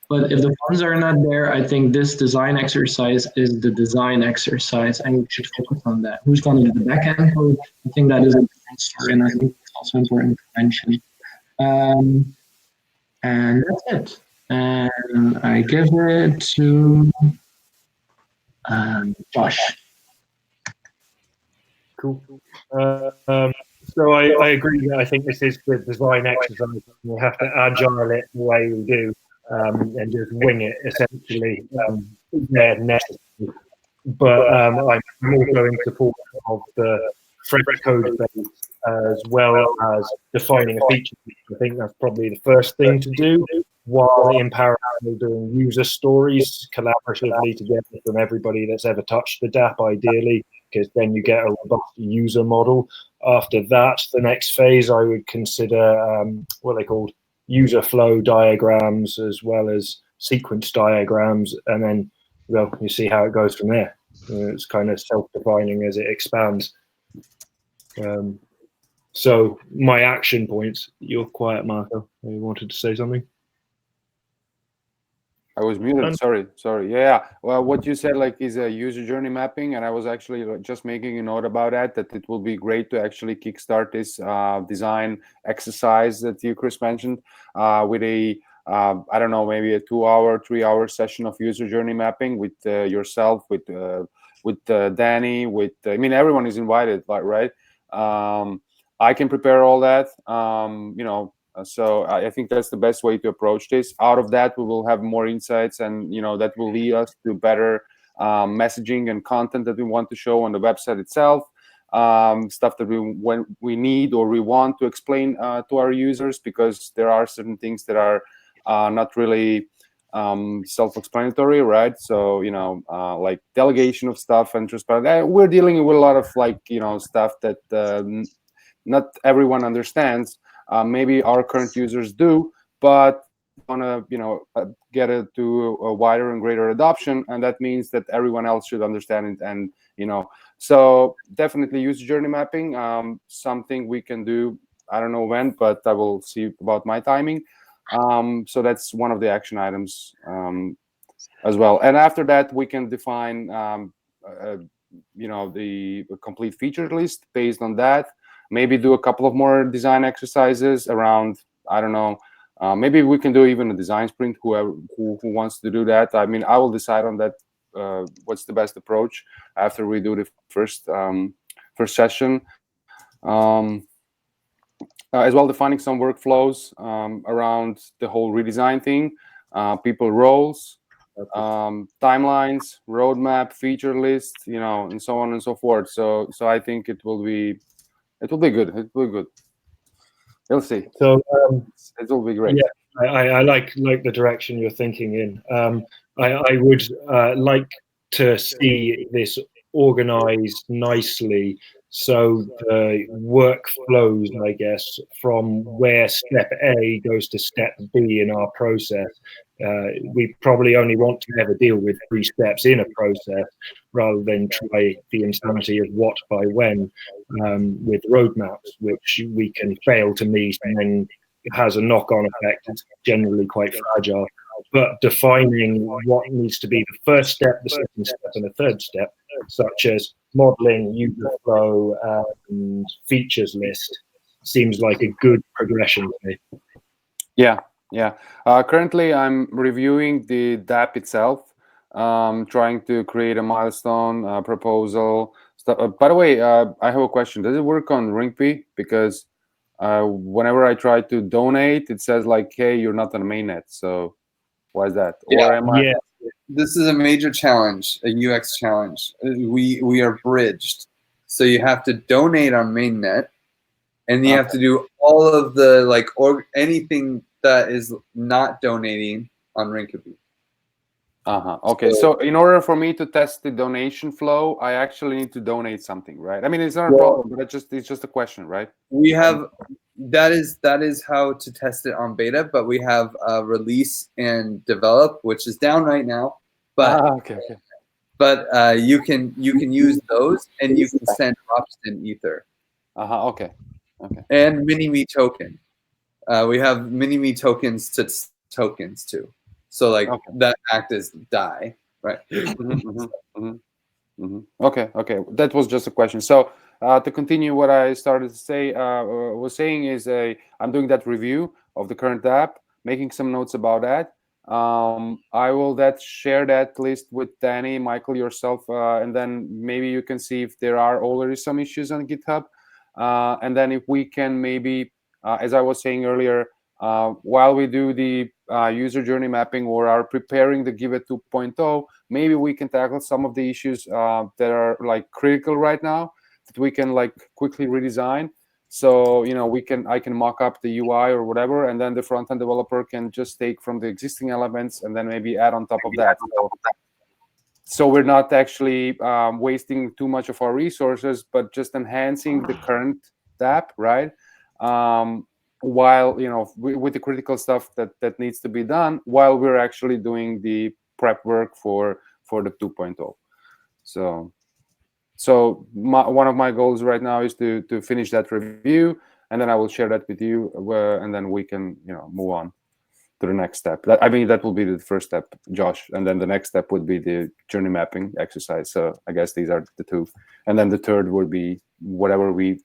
S10: But if the funds are not there, I think this design exercise is the design exercise, and we should focus on that. Who's going to do the backend code? I think that is a different story, and I think it's also important to mention. And that's it. And I give it to Josh.
S4: Cool. So I agree that I think this is the design exercise. We have to agile it the way we do. And just wing it essentially where necessary. But I'm also in support of the fresh code base as well as defining a feature. I think that's probably the first thing to do, while in parallel doing user stories collaboratively together from everybody that's ever touched the DApp, ideally, because then you get a robust user model. After that, the next phase I would consider what they called user flow diagrams as well as sequence diagrams, and then, well, you see how it goes from there. It's kind of self-defining as it expands. So my action points. You're quiet, Marco. You wanted to say something?
S8: I was muted. Sorry. Yeah. Well, what you said like is a user journey mapping, and I was actually just making a note about that it will be great to actually kickstart this design exercise that you, Chris, mentioned with a I don't know, maybe a 2-hour, 3-hour session of user journey mapping with yourself, with Danny, with I mean, everyone is invited, right? I can prepare all that. So I think that's the best way to approach this. Out of that, we will have more insights, and that will lead us to better messaging and content that we want to show on the website itself. Stuff that we need or we want to explain to our users, because there are certain things that are not really self-explanatory, right? So like delegation of stuff and transparent. We're dealing with a lot of stuff that not everyone understands. Maybe our current users do, but want to get it to a wider and greater adoption, and that means that everyone else should understand it. And so definitely user journey mapping, something we can do. I don't know when, but I will see about my timing. So that's one of the action items as well. And after that, we can define the complete feature list based on that. Maybe do a couple of more design exercises around, I don't know, maybe we can do even a design sprint, who wants to do that. I mean, I will decide on that, what's the best approach after we do the first session. As well, defining some workflows around the whole redesign thing, people roles, timelines, roadmap, feature list, and so on and so forth. So I think it will be good. It will be good. We'll see.
S4: So
S8: it will be great.
S4: Yeah, I like the direction you're thinking in. I would like to see this organized nicely, so the workflows, I guess, from where step A goes to step B in our process. We probably only want to ever deal with 3 steps in a process, rather than try the insanity of what by when with roadmaps, which we can fail to meet, and then it has a knock-on effect. It's generally quite fragile. But defining what needs to be the first step, the second step, and the third step, such as modeling, user flow, and features list seems like a good progression to me.
S8: Yeah, yeah. Currently, I'm reviewing the DApp itself, trying to create a milestone proposal. By the way, I have a question. Does it work on Ringp? Because whenever I try to donate, it says like, "Hey, you're not on mainnet." So why is that?
S3: Yeah,
S8: or am I?
S4: Yeah.
S3: This is a major challenge, a UX challenge. We are bridged, so you have to donate on mainnet, and you have to do all of the like or anything that is not donating on Ringkaby.
S8: Okay, so in order for me to test the donation flow, I actually need to donate something, right? I mean, it's not a problem, but it's just a question, right?
S3: We have that is how to test it on beta, but we have release and develop, which is down right now. But
S8: okay.
S3: but you can use those, and you can send drops in Ether.
S8: Okay.
S3: And mini-me token. We have mini-me tokens to tokens too. So like that act as DAI, right?
S8: Okay. That was just a question. So to continue what I started to say, was saying is I'm doing that review of the current app, making some notes about that. I will share that list with Danny, Michael, yourself, and then maybe you can see if there are already some issues on GitHub. And then if we can maybe, as I was saying earlier, while we do the user journey mapping or are preparing the Giveth 2.0, maybe we can tackle some of the issues that are like critical right now that we can like quickly redesign. So I can mock up the UI or whatever, and then the front-end developer can just take from the existing elements and then maybe add on top of that. So we're not actually wasting too much of our resources, but just enhancing the current DApp, right? While with the critical stuff that needs to be done, while we're actually doing the prep work for the 2.0. So one of my goals right now is to finish that review, and then I will share that with you, and then we can move on to the next step. I mean, that will be the first step, Josh, and then the next step would be the journey mapping exercise. So I guess these are the two, and then the third would be whatever we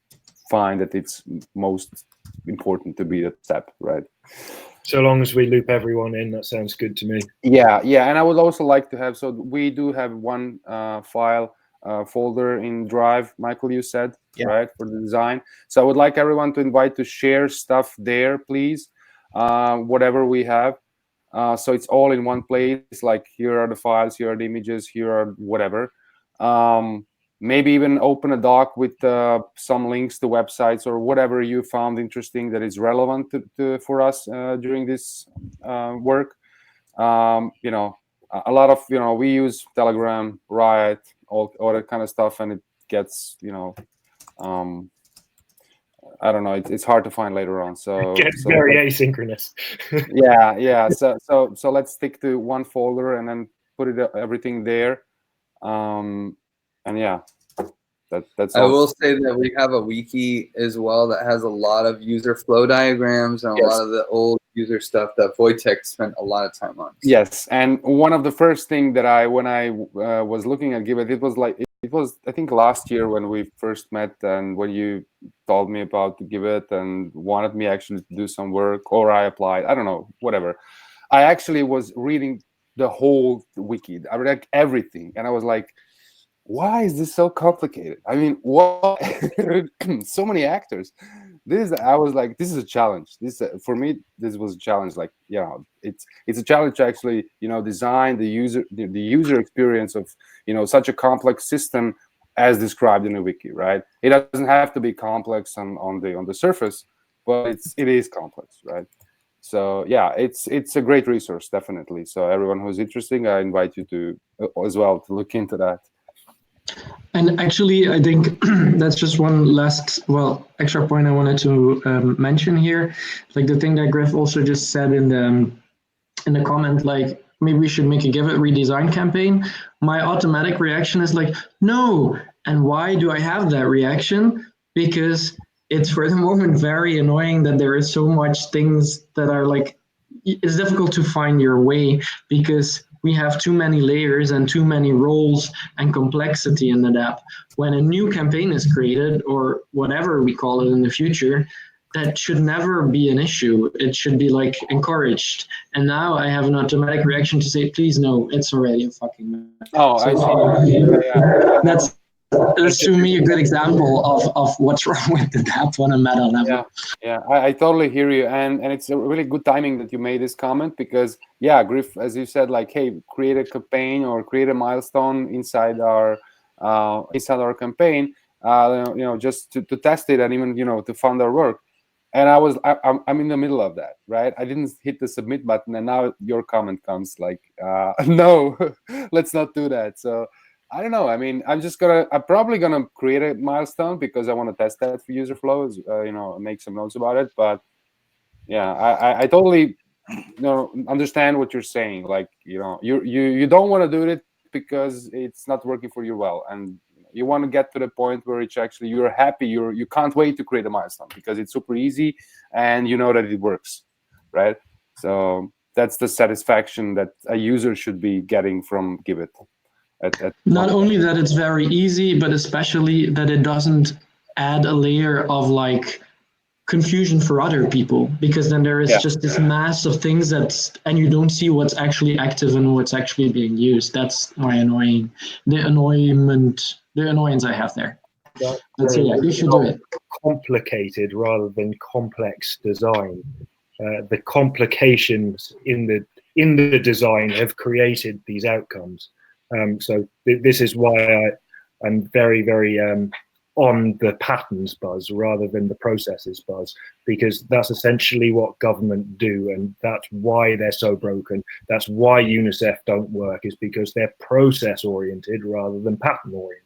S8: find that it's most important to be the step, right?
S4: So long as we loop everyone in, that sounds good to me.
S8: Yeah, and I would also like to have, so we do have one file folder in Drive, Michael, you said, right, for the design. So I would like everyone to invite to share stuff there, please, whatever we have. So it's all in one place, like here are the files, here are the images, here are whatever. Maybe even open a doc with some links to websites or whatever you found interesting that is relevant for us during this work. A lot of we use Telegram, Riot, all that kind of stuff, and it gets I don't know, it's hard to find later on. So
S4: it gets very asynchronous.
S8: yeah. So let's stick to one folder and then put everything there. And yeah, that's
S3: I will say that we have a wiki as well that has a lot of user flow diagrams and a lot of the old user stuff that Wojtek spent a lot of time on.
S8: Yes, and one of the first thing that when I was looking at Giveth, it was I think last year when we first met, and when you told me about Giveth and wanted me actually to do some work, or I applied, I don't know, whatever. I actually was reading the whole wiki. I read everything, and I was like, why is this so complicated? I mean, what? So many actors. I was like, this is a challenge. For me, this was a challenge. Like, it's a challenge to actually, design the user experience of, such a complex system as described in a wiki, right? It doesn't have to be complex on the surface, but it is complex, right? So yeah, it's a great resource, definitely. So everyone who's interested, I invite you to as well to look into that.
S10: And actually, I think that's just one last, extra point I wanted to mention here. Like the thing that Griff also just said in the comment, like maybe we should make a Giveth redesign campaign. My automatic reaction is like, no. And why do I have that reaction? Because it's for the moment very annoying that there is so much things that are like, it's difficult to find your way, because we have too many layers and too many roles and complexity in the dApp. When a new campaign is created, or whatever we call it in the future, that should never be an issue. It should be like encouraged. And now I have an automatic reaction to say, please no, it's already a fucking mess.
S8: Oh, I see.
S10: That's to me a good example of what's wrong with the dApp on a meta level.
S8: Yeah, I totally hear you, and it's a really good timing that you made this comment, because yeah, Griff, as you said, like, hey, create a campaign or create a milestone inside our campaign, just to test it and even to fund our work. And I'm in the middle of that, right? I didn't hit the submit button, and now your comment comes like, no, let's not do that. So I don't know. I mean, I'm probably gonna create a milestone because I want to test that for user flows. Make some notes about it. But yeah, I totally understand what you're saying. Like, you don't want to do it because it's not working for you well, and you want to get to the point where it's actually you're happy. You can't wait to create a milestone because it's super easy and you know that it works, right? So that's the satisfaction that a user should be getting from Giveth.
S10: Not only that it's very easy, but especially that it doesn't add a layer of like confusion for other people, because then there is just this mass of things and you don't see what's actually active and what's actually being used. That's the annoyance I have there. But so yeah, you should do it.
S4: Complicated rather than complex design. The complications in the design have created these outcomes. So this is why I'm very, very on the patterns buzz rather than the processes buzz, because that's essentially what government do, and that's why they're so broken. That's why UNICEF don't work, is because they're process oriented rather than pattern oriented.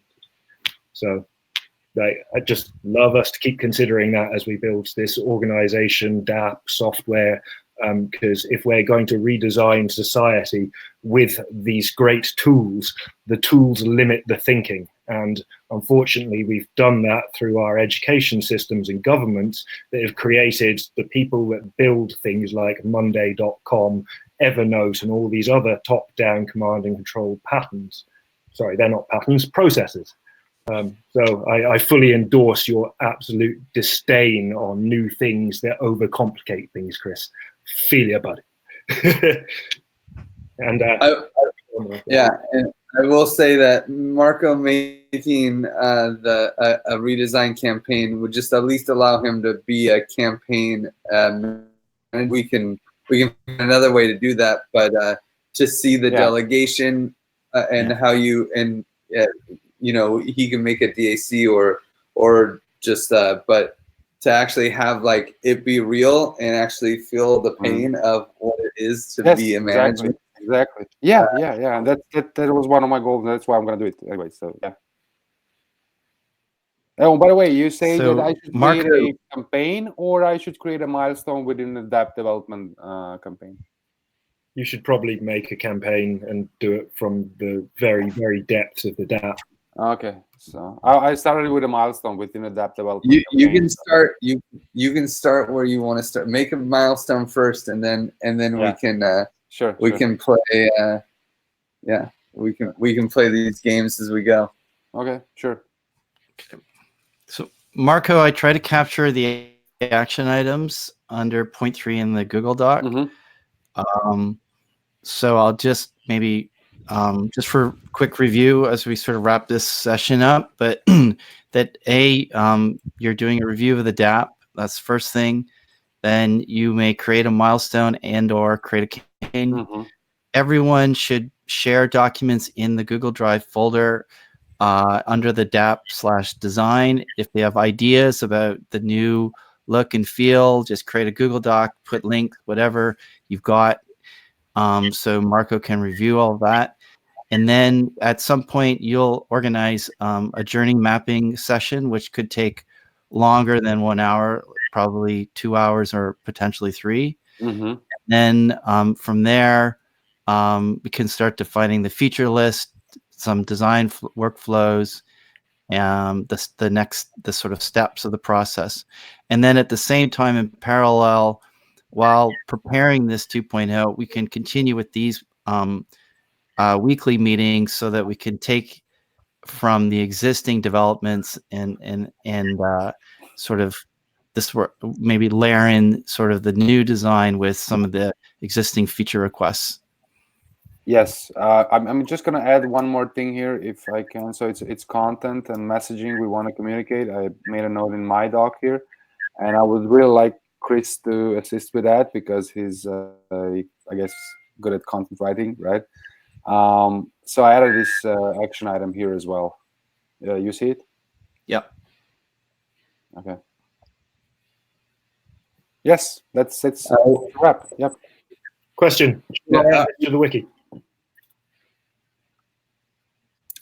S4: So I just love us to keep considering that as we build this organization, dApp, software, because if we're going to redesign society with these great tools, the tools limit the thinking. And unfortunately, we've done that through our education systems and governments that have created the people that build things like Monday.com, Evernote, and all these other top-down command and control patterns. Sorry, they're not patterns, processes. So I fully endorse your absolute disdain on new things that overcomplicate things, Chris. Feel you, buddy. And
S3: and I will say that Marco making a redesign campaign would just at least allow him to be a campaign, and we can find another way to do that. But to see the delegation and how you he can make a DAC or just but to actually have like it be real and actually feel the pain of what it is to be a manager.
S8: Exactly. Yeah. That was one of my goals. That's why I'm gonna do it anyway. So yeah. Oh, by the way, you say that I should create a campaign, or I should create a milestone within the dApp development campaign?
S4: You should probably make a campaign and do it from the very, very depths of the dApp.
S8: Okay, so I started with a milestone within the dApp development.
S3: You can start. You can start where you want to start. Make a milestone first, and then we can can play. We can play these games as we go.
S8: Okay, sure.
S1: So Marco, I try to capture the action items under point 3 in the Google Doc. So I'll just maybe just for quick review as we sort of wrap this session up, but that you're doing a review of the dApp. That's the first thing. Then you may create a milestone and or create a campaign. Everyone should share documents in the Google Drive folder under the dApp/design. If they have ideas about the new look and feel, just create a Google Doc, put links, whatever you've got. So Marco can review all of that. And then at some point, you'll organize a journey mapping session, which could take longer than 1 hour, probably 2 hours or potentially 3. And then from there, we can start defining the feature list, some design workflows, the sort of steps of the process. And then at the same time, in parallel, while preparing this 2.0, we can continue with these weekly meetings so that we can take from the existing developments and sort of this work, maybe layer in sort of the new design with some of the existing feature requests.
S8: Yes, I'm just gonna add one more thing here if I can. So it's content and messaging we want to communicate. I made a note in my doc here, and I would really like Chris to assist with that because he's I guess good at content writing, right? So I added this action item here as well. You see it?
S1: Yep.
S8: Okay. Yes, that's a wrap. Yep.
S4: Question. Should I add this to the wiki?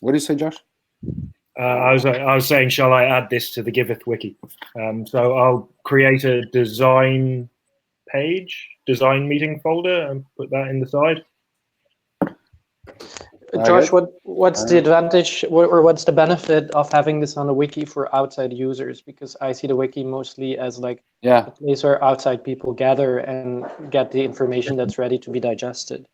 S8: What do you say, Josh?
S4: I was saying, shall I add this to the Giveth wiki? So I'll create a design page, design meeting folder, and put that in the side.
S6: Josh, what's the advantage or what's the benefit of having this on a wiki for outside users? Because I see the wiki mostly as like a place where outside people gather and get the information that's ready to be digested.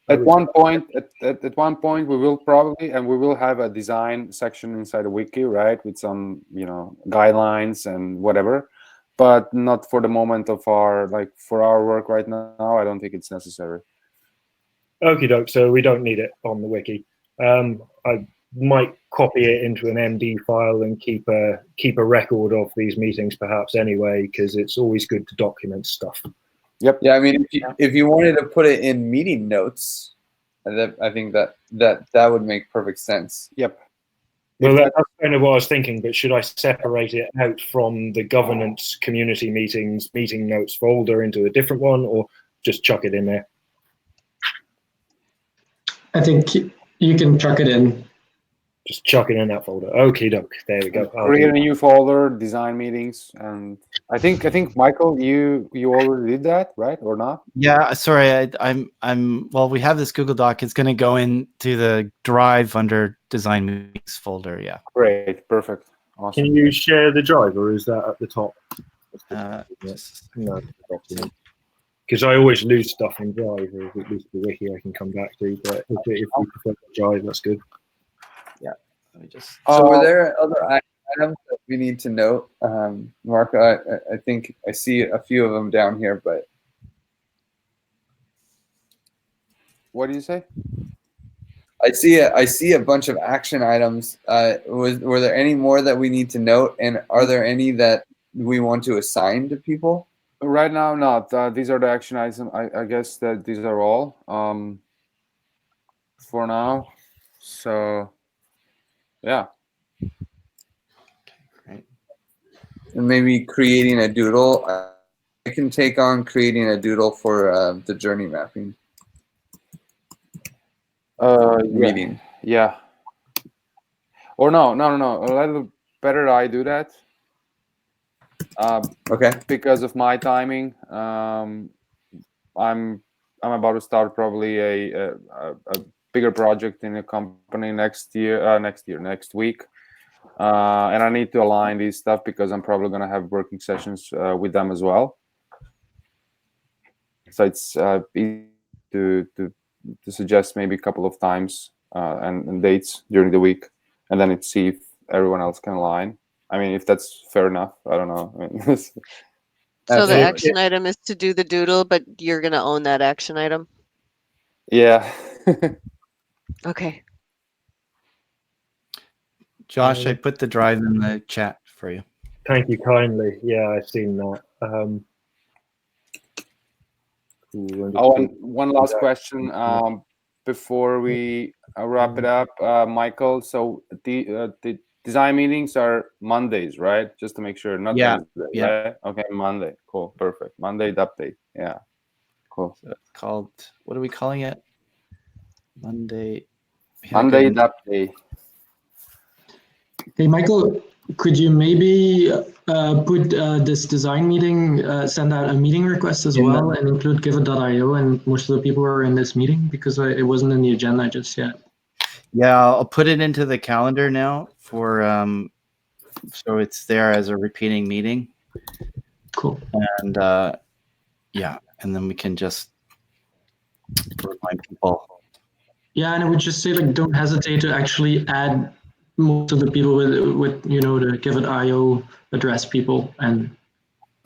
S8: At one point, we will probably we will have a design section inside the wiki, right, with some guidelines and whatever, but not for the moment of for our work right now. I don't think it's necessary.
S4: Okie doke. So we don't need it on the wiki. I might copy it into an MD file and keep a record of these meetings, perhaps anyway, because it's always good to document stuff.
S8: Yep.
S3: Yeah, I mean, if you wanted to put it in meeting notes, I think that would make perfect sense.
S8: Yep.
S4: Well, that's kind of what I was thinking, but should I separate it out from the governance community meetings meeting notes folder into a different one, or just chuck it in there?
S10: I think you can chuck it in.
S4: Just chuck it in that folder. Okie doke. There we go.
S8: Create a new folder, design meetings, and I think Michael, you already did that, right, or not?
S1: Yeah, sorry, I'm well. We have this Google Doc. It's going to go into the drive under design meetings folder. Yeah.
S8: Great, perfect, awesome.
S4: Can you share the drive, or is that at the top?
S1: No.
S4: Because I always lose stuff in Drive, or at least the wiki I can come back to. But if you prefer Drive, that's good.
S1: Yeah. Let me just.
S3: So were there other items that we need to note, Marco? I think I see a few of them down here, but
S8: what do you say?
S3: I see a bunch of action items. Were there any more that we need to note, and are there any that we want to assign to people?
S8: Right now, not. These are the action items. I guess that these are all for now. So, yeah.
S1: Okay, great.
S3: And maybe creating a doodle. I can take on creating a doodle for the journey mapping. Meeting.
S8: Yeah. Or no. A little better I do that.
S3: Okay.
S8: Because of my timing, I'm about to start probably a bigger project in a company next week, and I need to align these stuff because I'm probably going to have working sessions with them as well. So it's easy to suggest maybe a couple of times and dates during the week, and then see if everyone else can align. I mean, if that's fair enough, I don't know. I mean,
S5: so the action item is to do the doodle, but you're going to own that action item?
S8: Yeah.
S5: Okay.
S1: Josh, I put the drive in the chat for you.
S4: Thank you kindly. Yeah, I've seen that.
S8: And one last question before we wrap it up, Michael. So the design meetings are Mondays, right? Just to make sure, not Wednesday, right? Okay, Monday. Cool, perfect. Monday update. Yeah, cool.
S1: So it's called. What are we calling it? Monday.
S8: Monday update.
S10: Hey, Michael, could you maybe put this design meeting, send out a meeting request as well, and include Giveth.io and most of the people who are in this meeting, because it wasn't in the agenda just yet.
S1: Yeah, I'll put it into the calendar now for so it's there as a repeating meeting.
S10: Cool.
S1: And yeah, and then we can just remind people
S10: Yeah, and I would just say, like, don't hesitate to actually add most of the people with the Giveth IO address people, and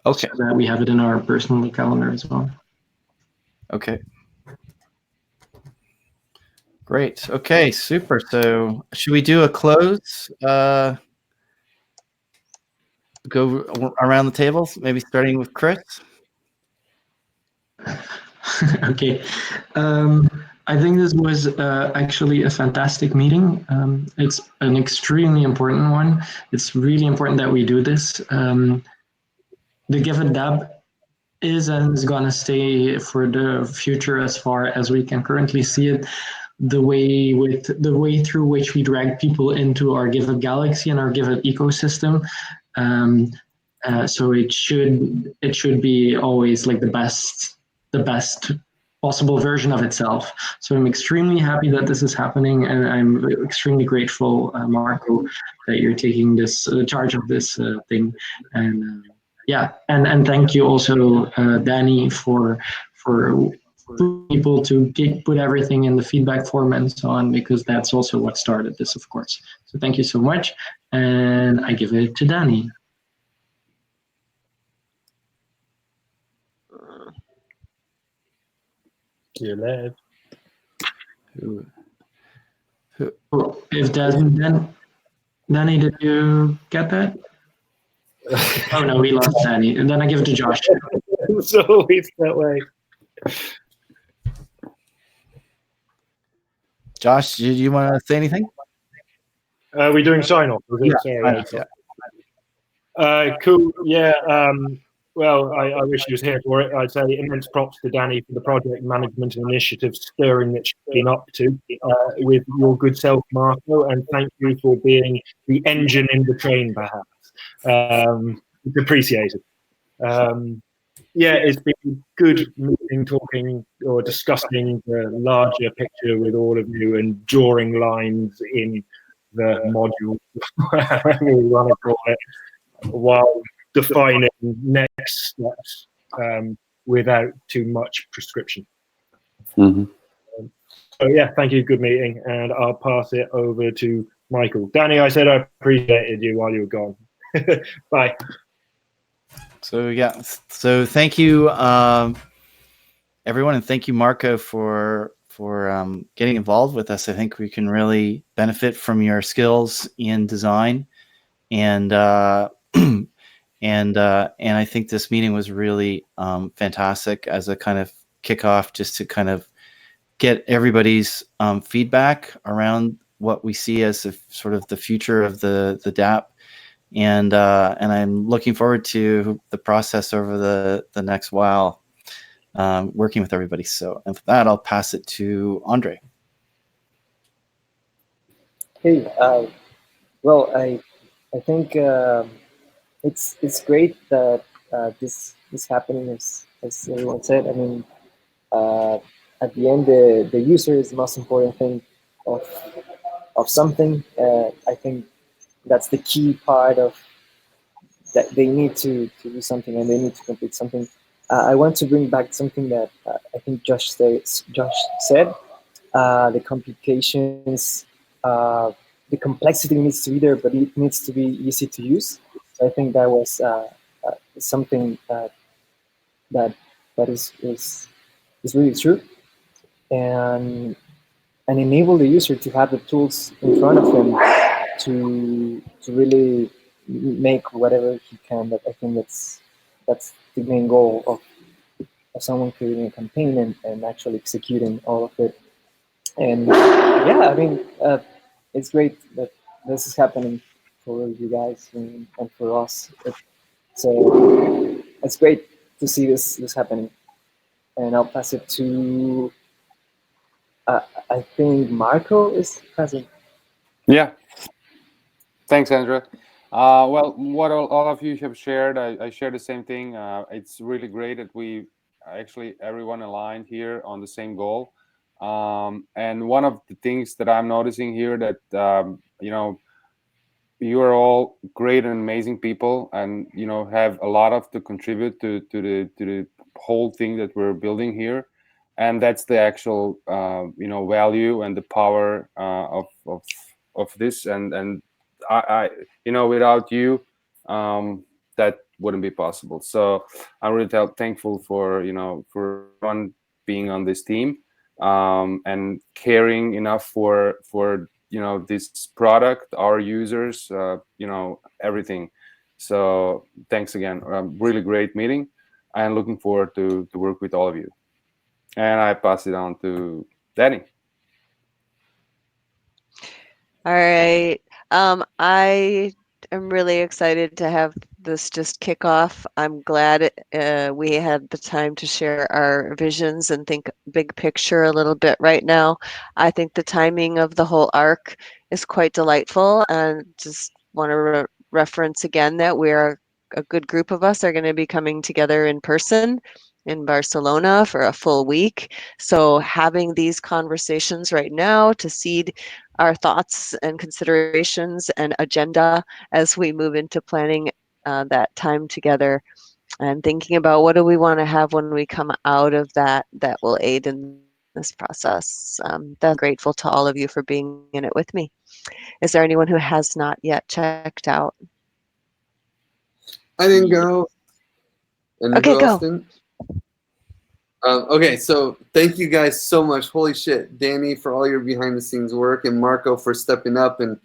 S1: Okay.
S10: so that we have it in our personal calendar as well.
S1: Okay. Great. Okay, super. So should we do a close? Go around the tables, maybe starting with Chris.
S10: Okay. I think this was actually a fantastic meeting. It's an extremely important one. It's really important that we do this. The Giveth DApp is and is going to stay for the future as far as we can currently see it. The way through which we drag people into our Giveth galaxy and our Giveth ecosystem. So it should be always like the best possible version of itself. So I'm extremely happy that this is happening, and I'm extremely grateful, Marco, that you're taking this charge of this thing. And yeah, and thank you also, Danny, for people to put everything in the feedback form and so on, because that's also what started this, of course. So thank you so much, and I give it to Danny.
S4: You're led.
S10: If then Danny, did you get that? Oh no, we lost Danny. And then I give it to Josh.
S4: It's always that way.
S1: Josh, did you want to say anything?
S4: Are we doing sign off?
S1: Yeah.
S4: Cool. Yeah. Well, I wish he was here for it. I'd say immense props to Danny for the project management and initiative stirring that she's been up to with your good self, Marco, and thank you for being the engine in the train, perhaps. It's appreciated. Yeah, it's been good meeting, talking, or discussing the larger picture with all of you and drawing lines in the module, whatever we want to call it, while defining next steps without too much prescription.
S8: Mm-hmm.
S4: So yeah, thank you, good meeting, and I'll pass it over to Michael. Danny, I said I appreciated you while you were gone. Bye.
S1: So yeah, so thank you, everyone, and thank you, Marco, for getting involved with us. I think we can really benefit from your skills in design, and and I think this meeting was really fantastic as a kind of kickoff, just to kind of get everybody's feedback around what we see as sort of the future of the DApp. And I'm looking forward to the process over the next while, working with everybody. So, and for that, I'll pass it to Andre.
S2: Hey, well, I think it's great that this happening, as everyone said. I mean, at the end, the user is the most important thing of something. I think that's the key part of that. They need to do something, and they need to complete something. I want to bring back something that I think Josh said. The complications, the complexity needs to be there, but it needs to be easy to use. So I think that was something that is really true, and enable the user to have the tools in front of him to really make whatever he can. That I think that's the main goal of someone creating a campaign and actually executing all of it. And yeah, I mean, it's great that this is happening for you guys and for us. So it's great to see this happening. And I'll pass it to, I think Marco is present.
S8: Yeah. Thanks, Andrea. Well, what all of you have shared, I share the same thing. It's really great that we actually everyone aligned here on the same goal. And one of the things that I'm noticing here that you are all great and amazing people, and have a lot of to contribute to the whole thing that we're building here. and that's the actual value and the power of this. And I without you, that wouldn't be possible. So I'm really thankful for for everyone being on this team, and caring enough for this product, our users, everything. So thanks again. Really great meeting, and looking forward to work with all of you. And I pass it on to Danny.
S5: All right. I am really excited to have this just kick off. I'm glad we had the time to share our visions and think big picture a little bit right now. I think the timing of the whole arc is quite delightful, and just want to reference again that a good group of us are going to be coming together in person in Barcelona for a full week. So having these conversations right now to seed our thoughts and considerations and agenda as we move into planning that time together and thinking about what do we want to have when we come out of that will aid in this process. I'm grateful to all of you for being in it with me. Is there anyone who has not yet checked out?
S3: I didn't go. And
S5: okay,
S3: who
S5: go.
S3: else didn't? Okay, so thank you guys so much. Holy shit, Danny, for all your behind the scenes work, and Marco for stepping up and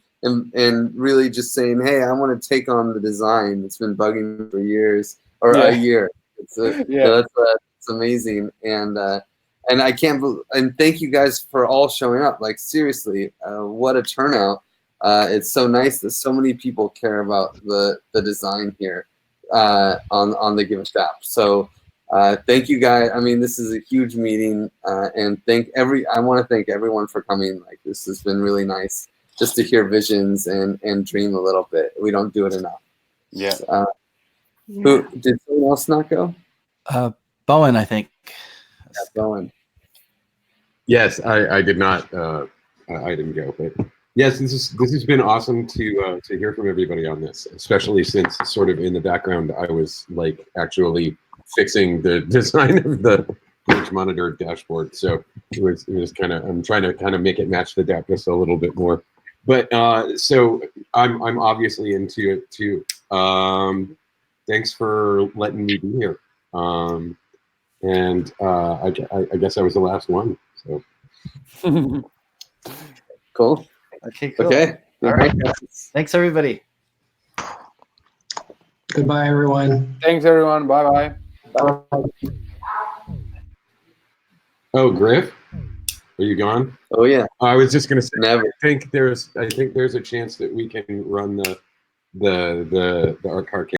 S3: really just saying, hey, I want to take on the design. It's been bugging me for years, or a year. It's it's amazing, and I can't believe, and thank you guys for all showing up. Like seriously, what a turnout! It's so nice that so many people care about the design here on the Giveth DApp. So. Thank you guys. I mean, this is a huge meeting, and I want to thank everyone for coming. Like, this has been really nice just to hear visions and dream a little bit. We don't do it enough.
S8: Yeah.
S3: Who did someone else not go?
S1: Bowen, I think.
S3: Yeah, Bowen.
S9: Yes, I did not. I didn't go, but yes, this has been awesome to hear from everybody on this, especially since sort of in the background I was like actually fixing the design of the image monitor dashboard. So it was kind of, I'm trying to kind of make it match the DApp just a little bit more. But so I'm obviously into it too. Thanks for letting me be here. And I guess I was the last one. So
S3: cool.
S1: Okay, cool.
S3: Okay.
S1: All right. Thanks, everybody.
S10: Goodbye, everyone.
S8: Thanks, everyone. Bye-bye.
S9: Oh, Griff, are you gone?
S3: Oh yeah.
S9: I was just gonna say.
S3: Never.
S9: I think there's a chance that we can run the art car